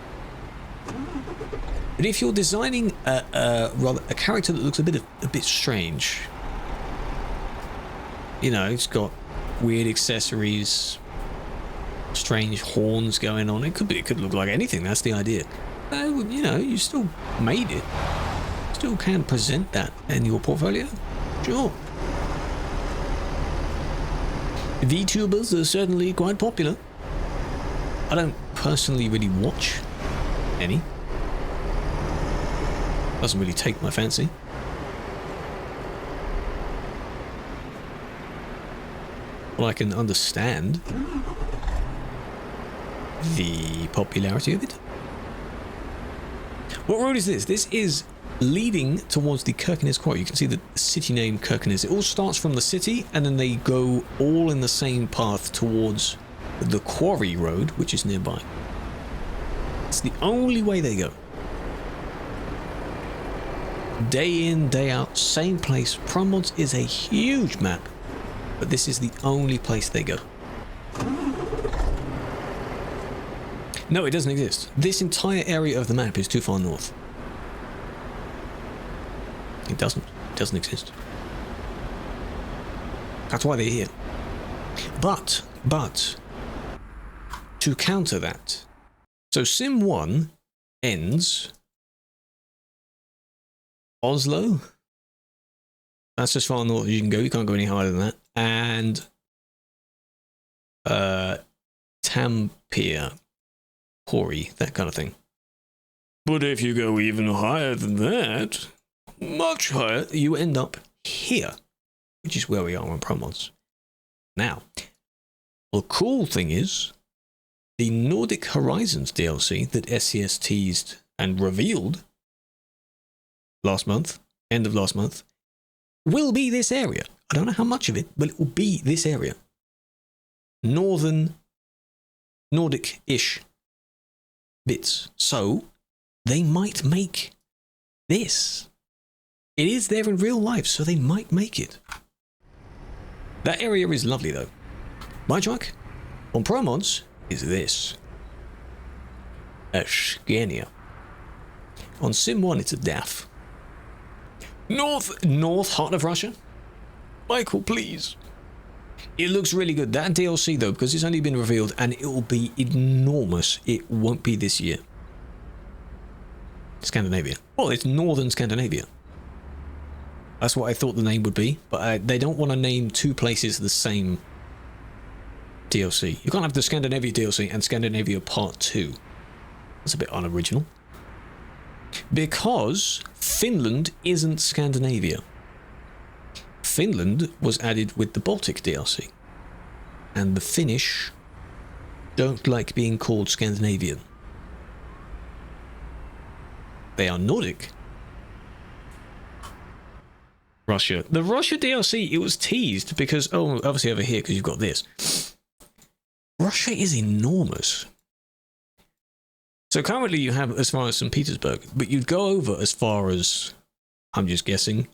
But if you're designing a character that looks a bit strange, you know, it's got weird accessories, strange horns going on. It could look like anything. That's the idea. You know, you still made it. Still can present that in your portfolio. Sure. VTubers are certainly quite popular. I don't personally really watch any. Doesn't really take my fancy. Well, I can understand the popularity of it. What road is this? This is leading towards the Kirkenes Quarry. You can see the city name Kirkenes. It all starts from the city, and then they go all in the same path towards the Quarry Road, which is nearby. It's the only way they go. Day in, day out, same place. ProMods is a huge map, but this is the only place they go. No, it doesn't exist. This entire area of the map is too far north. It doesn't exist. That's why they're here. But, to counter that, so Sim 1 ends Oslo. That's as far north as you can go. You can't go any higher than that. And Tampere, Hori, that kind of thing. But if you go even higher than that, much higher, you end up here, which is where we are on ProMods. Now, the cool thing is, the Nordic Horizons DLC that SCS teased and revealed last month, end of last month, will be this area. I don't know how much of it, but it will be this area. Nordic-ish bits. So, they might make this. It is there in real life, so they might make it. That area is lovely, though. My truck on ProMods is this. A Scania. On Sim 1, it's a DAF. North heart of Russia? Michael, please. It looks really good. That DLC, though, because it's only been revealed, and it will be enormous. It won't be this year. Scandinavia. Well, it's Northern Scandinavia. That's what I thought the name would be, but they don't want to name two places the same DLC. You can't have the Scandinavia DLC and Scandinavia Part 2. That's a bit unoriginal. Because Finland isn't Scandinavia. Finland was added with the Baltic DLC. And the Finnish don't like being called Scandinavian. They are Nordic. Russia. The Russia DLC, it was teased because, oh, obviously over here because you've got this. Russia is enormous. So currently you have as far as St. Petersburg, but you'd go over as far as, I'm just guessing.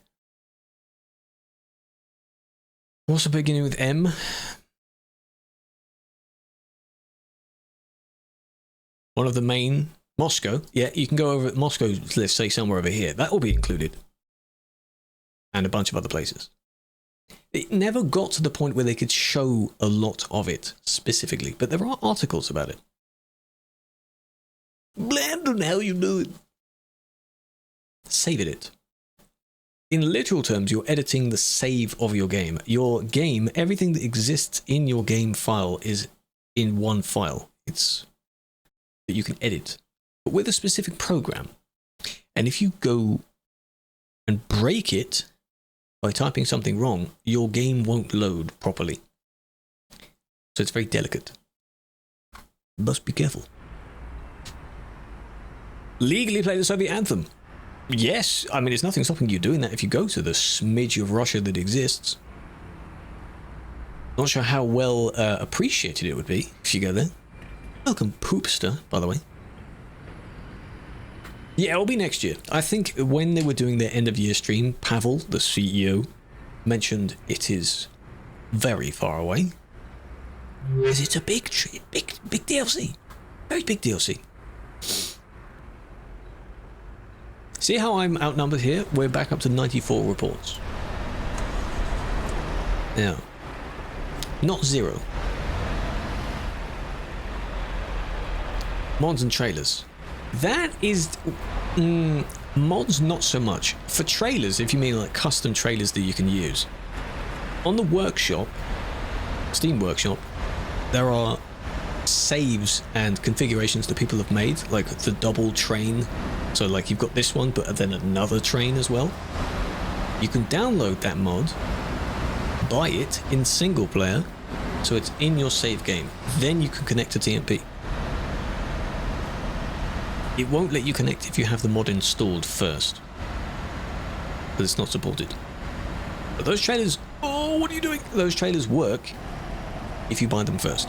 What's the beginning with M? One of the main, Moscow. Yeah, you can go over at Moscow, let's say somewhere over here. That will be included. And a bunch of other places. It never got to the point where they could show a lot of it specifically, but there are articles about it. Blandon, how you doing? Save it. In literal terms, you're editing the save of your game. Your game, everything that exists in your game file is in one file. It's that you can edit, but with a specific program. And if you go and break it by typing something wrong, your game won't load properly. So it's very delicate. You must be careful. Legally play the Soviet anthem. Yes, I mean, there's nothing stopping you doing that if you go to the smidge of Russia that exists. Not sure how well appreciated it would be if you go there. Welcome, Poopster, by the way. Yeah, it'll be next year. I think when they were doing their end-of-year stream, Pavel, the CEO, mentioned it is very far away. Because it's a big DLC. Very big DLC. See how I'm outnumbered here? We're back up to 94 reports. Now, not 0. Mods and trailers. That is... mods, not so much. For trailers, if you mean like custom trailers that you can use. On the workshop, Steam Workshop, there are saves and configurations that people have made, like the double train. So like you've got this one, but then another train as well. You can download that mod, buy it in single player, so it's in your save game. Then you can connect to TMP. It won't let you connect if you have the mod installed first, but it's not supported. But those trailers, oh, what are you doing? Those trailers work if you buy them first.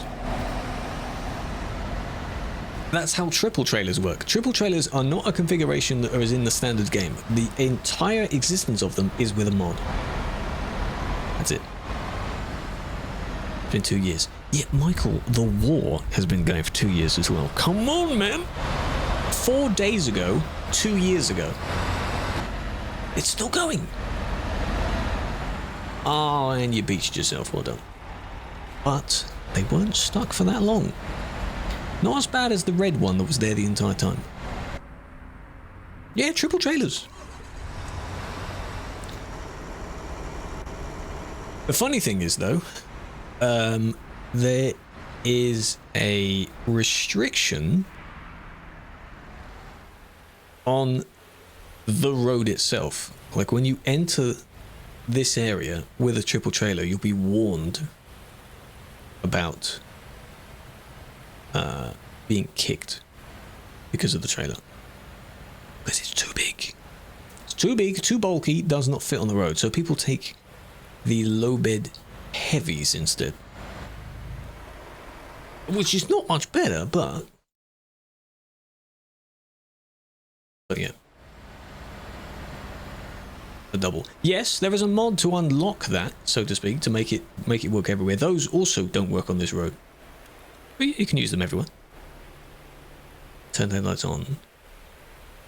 That's how triple trailers work. Triple trailers are not a configuration that is in the standard game. The entire existence of them is with a mod. That's it. It's been 2 years. Yet, Michael, the war has been going for 2 years as well. Come on, man! 4 days ago, 2 years ago. It's still going. Oh, and you beached yourself. Well done. But they weren't stuck for that long. Not as bad as the red one that was there the entire time. Yeah, triple trailers. The funny thing is, though, is a restriction on the road itself. Like when you enter this area with a triple trailer, you'll be warned about being kicked because of the trailer. Because it's too big. It's too big, too bulky, does not fit on the road. So people take the low bed heavies instead. Which is not much better, but yeah. A double. Yes, there is a mod to unlock that, so to speak, to make it work everywhere. Those also don't work on this road. But you can use them everywhere. Turn the headlights on.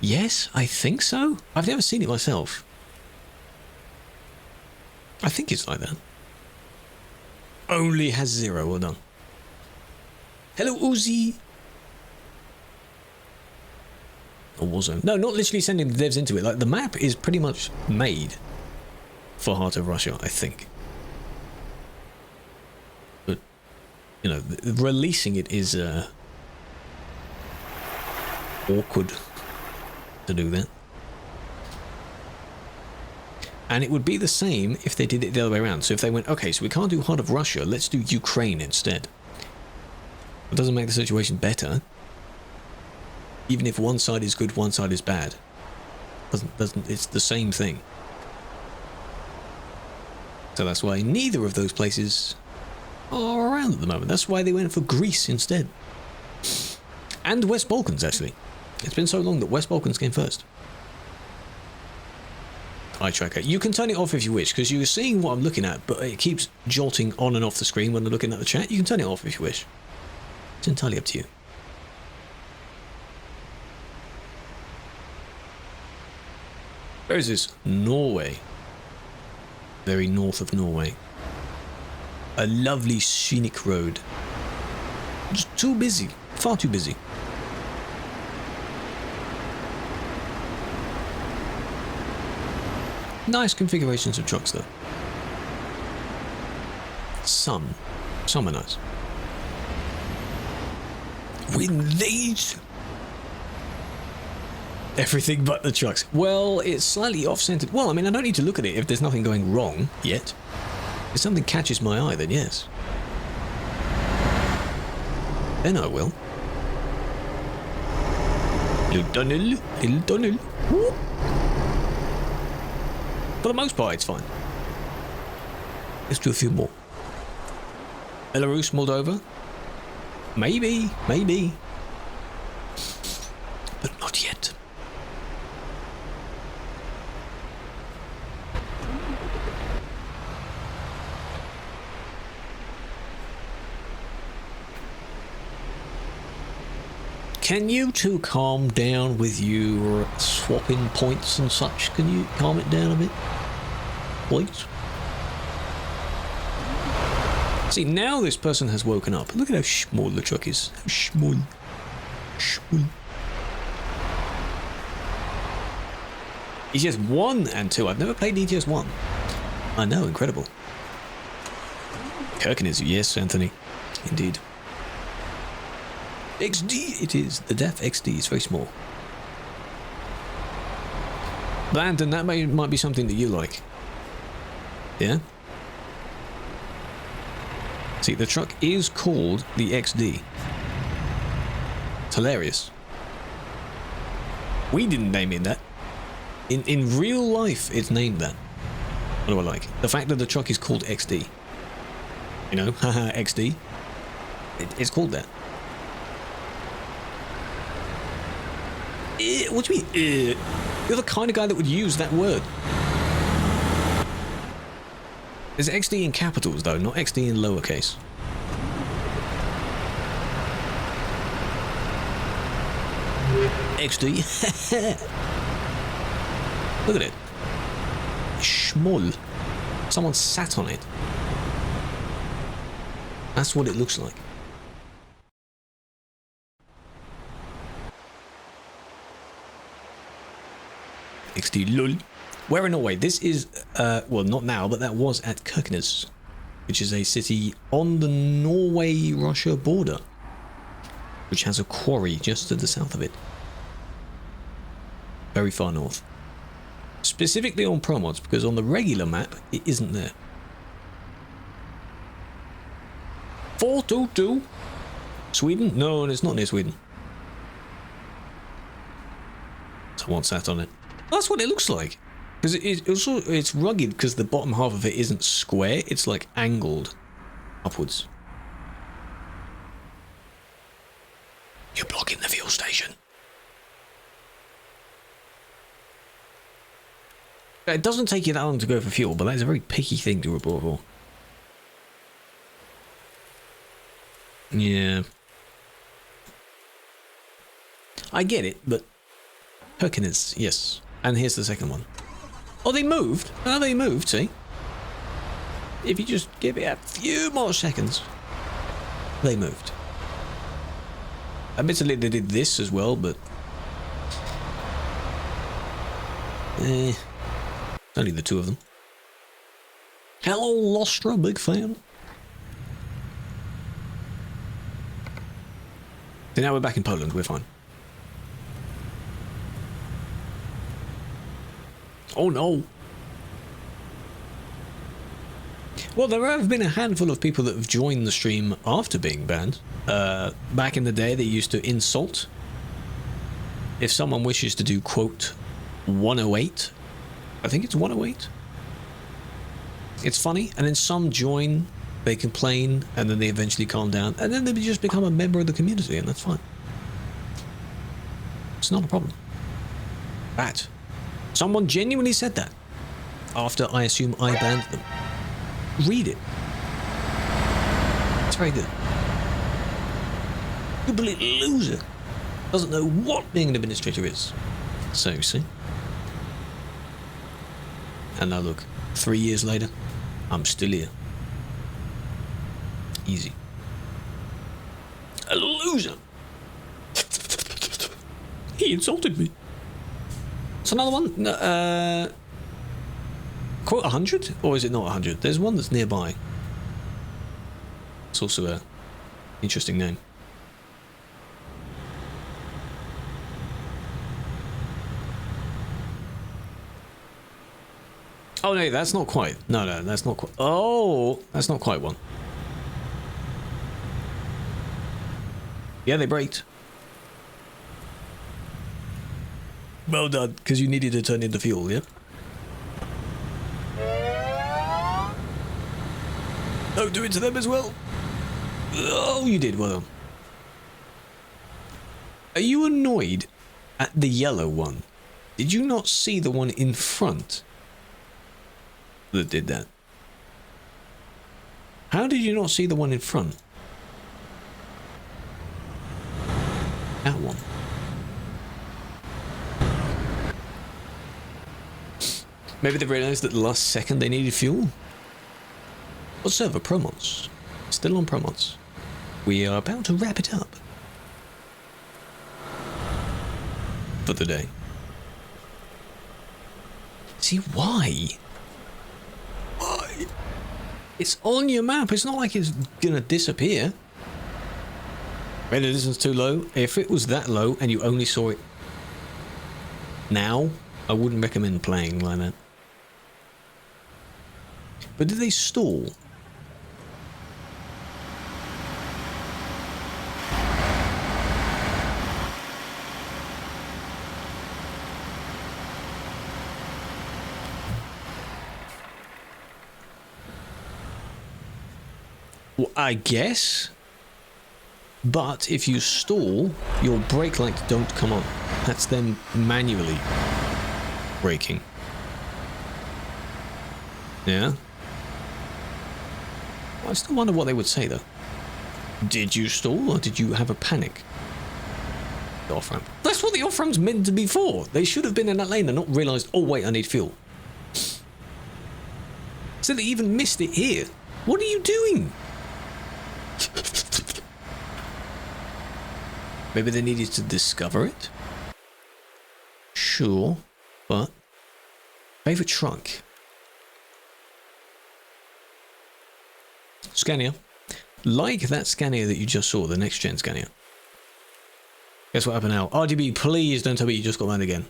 Yes, I think so. I've never seen it myself. I think it's like that. Only has 0. Well done. Hello, Uzi. Or Warzone. No, not literally sending the devs into it. Like, the map is pretty much made for Heart of Russia, I think. But, you know, releasing it is awkward to do that. And it would be the same if they did it the other way around. So if they went, okay, so we can't do Heart of Russia, let's do Ukraine instead. It doesn't make the situation better. Even if one side is good, one side is bad. Doesn't it's the same thing. So that's why neither of those places are around at the moment. That's why they went for Greece instead. And West Balkans, actually. It's been so long that West Balkans came first. Eye tracker. You can turn it off if you wish, because you're seeing what I'm looking at, but it keeps jolting on and off the screen when I'm looking at the chat. You can turn it off if you wish. It's entirely up to you. Where is this? Norway. Very north of Norway. A lovely scenic road. Just too busy. Far too busy. Nice configurations of trucks though. Some are nice. Win these! Everything but the trucks. Well, it's slightly off-centered. Well, I mean, I don't need to look at it if there's nothing going wrong yet. If something catches my eye, then yes. Then I will. Little tunnel, little tunnel. Whoop. For the most part, it's fine. Let's do a few more. Belarus, Moldova? Maybe. But not yet. Can you two calm down with your swapping points and such? Can you calm it down a bit? Please? See, now this person has woken up. Look at how small the truck is. How small. Small. ETS 1 and 2. I've never played ETS 1. I know, incredible. Kirkenes, yes, Anthony. Indeed. XD it is. The Death XD is very small. Landon, that might be something that you like. Yeah? See, the truck is called the XD. It's hilarious. We didn't name it that. In real life, it's named that. What do I like? The fact that the truck is called XD. You know, haha, XD. It's called that. What do you mean? You're the kind of guy that would use that word. There's XD in capitals, though, not XD in lowercase. XD. Look at it. Small. Someone sat on it. That's what it looks like. XD lol. Where in Norway? This is, well, not now, but that was at Kirkenes. which is a city on the Norway-Russia border, which has a quarry just to the south of it. Very far north. Specifically on ProMods, because on the regular map, it isn't there. 422. Sweden? No, it's not near Sweden. So what's that on it? That's what it looks like. Because it's rugged because the bottom half of it isn't square, it's like angled upwards. You're blocking the fuel station. It doesn't take you that long to go for fuel, but that's a very picky thing to report for. Yeah. I get it, but Hercules, yes. And here's the second one. Oh, they moved. Oh, they moved, see? If you just give it a few more seconds, they moved. Admittedly, they did this as well, but... only the two of them. Hello, Lostra, big fan. So now we're back in Poland, we're fine. Oh no. Well, there have been a handful of people that have joined the stream after being banned. Back in the day, they used to insult. If someone wishes to do, quote, 108, I think it's 108. It's funny, and then some join, they complain, and then they eventually calm down, and then they just become a member of the community, and that's fine. It's not a problem. That. Someone genuinely said that. After, I assume, I banned them. Read it. It's very good. Complete loser. Doesn't know what being an administrator is. So, see? And now look, 3 years later, I'm still here. Easy. A loser! He insulted me. It's another one. Quote 100? Or is it not 100? There's one that's nearby. It's also a interesting name. Oh no, that's not quite. No, that's not quite. Oh, that's not quite one. Yeah, they braked. Well done, because you needed to turn in the fuel, yeah? Oh, do it to them as well. Oh, you did, well done. Are you annoyed at the yellow one? Did you not see the one in front that did that? How did you not see the one in front? That one. Maybe they realised that the last second they needed fuel? What server? ProMods. Still on ProMods. We are about to wrap it up. For the day. See, why? Why? It's on your map. It's not like it's gonna disappear. Radar distance too low. If it was that low and you only saw it now, I wouldn't recommend playing like that. But did they stall? Well, I guess. But if you stall, your brake lights don't come on. That's them manually braking. Yeah? I still wonder what they would say though. Did you stall or did you have a panic? The off-ramp. That's what the off-ramp's meant to be for. They should have been in that lane and not realised, oh wait, I need fuel. So they even missed it here. What are you doing? Maybe they needed to discover it? Sure, but... Favourite truck? Scania. Like that Scania that you just saw, the next gen Scania. Guess what happened now? RGB, please don't tell me you just got mad again.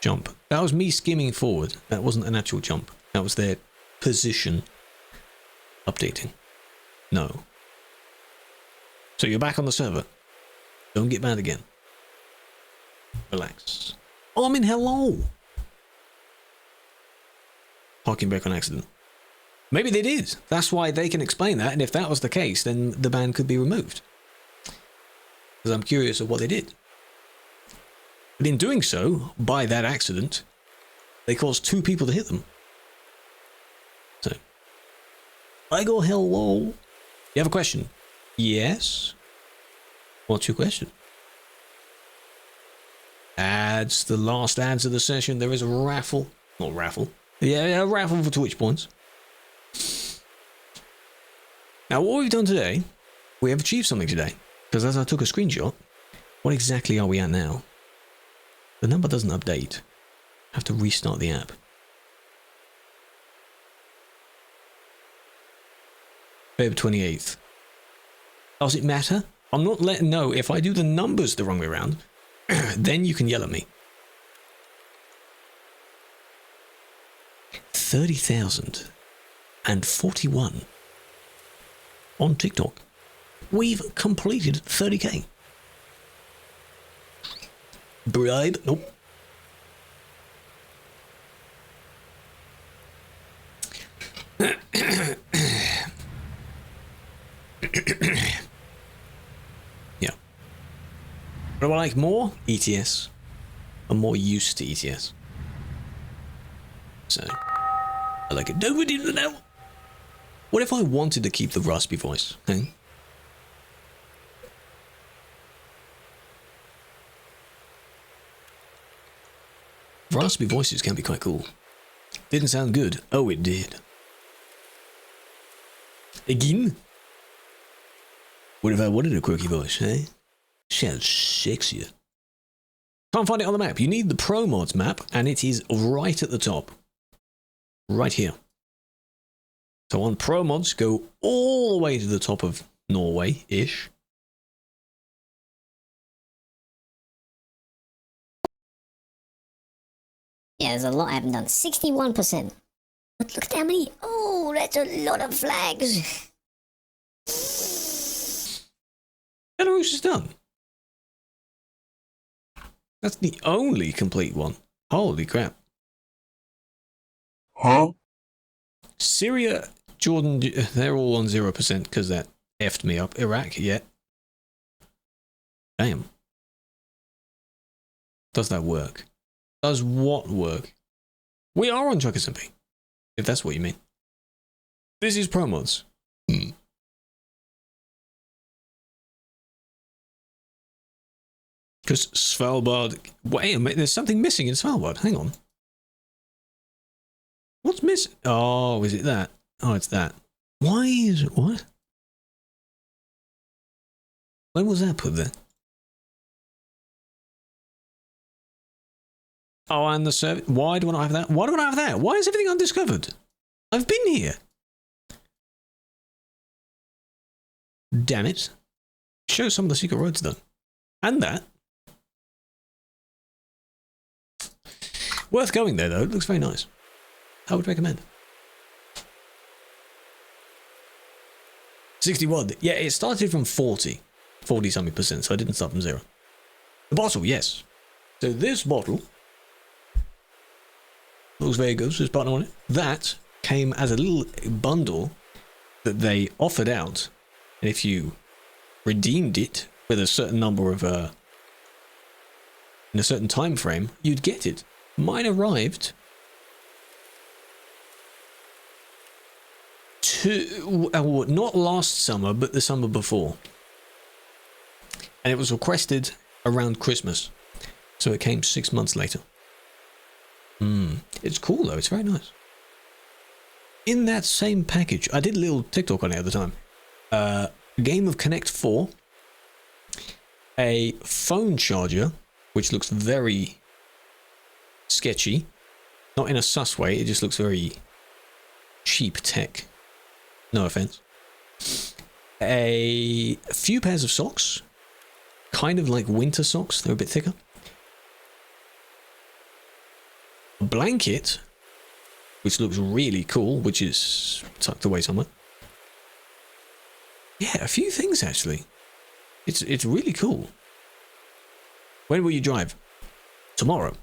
Jump. That was me skimming forward. That wasn't an actual jump. That was their position updating. No. So you're back on the server. Don't get mad again. Relax. Oh, I mean, hello. Parking brake on accident. Maybe they did. That's why they can explain that. And if that was the case, then the ban could be removed. Because I'm curious of what they did. But in doing so, by that accident, they caused 2 people to hit them. So, I go hello. You have a question? Yes. What's your question? Ads, the last ads of the session. There is a raffle. Not raffle. Yeah, a raffle for Twitch points. Now, what we've done today, we have achieved something today. Because as I took a screenshot, what exactly are we at now? The number doesn't update. I have to restart the app. Feb 28th. Does it matter? I'm not letting know if I do the numbers the wrong way around. Then you can yell at me. 30,041 on TikTok. We've completed 30k. Bribe? Nope. Yeah. What do I like more? ETS. I'm more used to ETS. So, I like it. Nobody know. What if I wanted to keep the raspy voice? Hey? Raspy voices can be quite cool. Didn't sound good. Oh, it did. Again? What if I wanted a quirky voice, eh? Sounds sexier. Can't find it on the map. You need the ProMods map, and it is right at the top. Right here. So on ProMods, go all the way to the top of Norway-ish. Yeah, there's a lot I haven't done. 61%. But look at how many. Oh, that's a lot of flags. Belarus is done. That's the only complete one. Holy crap. Huh? Syria, Jordan, they're all on 0% because that effed me up. Iraq, yeah. Damn. Does that work? Does what work? We are on Chuck SMP, if that's what you mean. This is ProMods. Because Svalbard... Wait a minute, there's something missing in Svalbard. Hang on. What's missing? Oh, is it that? Oh, it's that. Why is it... What? When was that put there? Oh, and the service. Why do I not have that? Why do I not have that? Why is everything undiscovered? I've been here. Damn it. Show some of the secret roads done. And that. Worth going there, though. It looks very nice. I would recommend. 61. Yeah, it started from 40. 40-something percent, so I didn't start from 0. The bottle, yes. So this bottle... looks very good, so there's a button on it. That came as a little bundle that they offered out. And if you redeemed it with a certain number of, in a certain time frame, you'd get it. Mine arrived not last summer, but the summer before. And it was requested around Christmas. So it came 6 months later. It's cool though, it's very nice. In that same package, I did a little TikTok on it at the time. Game of Connect 4. A phone charger, which looks very sketchy. Not in a sus way, it just looks very cheap tech. No offense. A few pairs of socks, kind of like winter socks. They're a bit thicker. A blanket, which looks really cool, which is tucked away somewhere. Yeah, a few things actually. It's really cool. When will you drive? Tomorrow.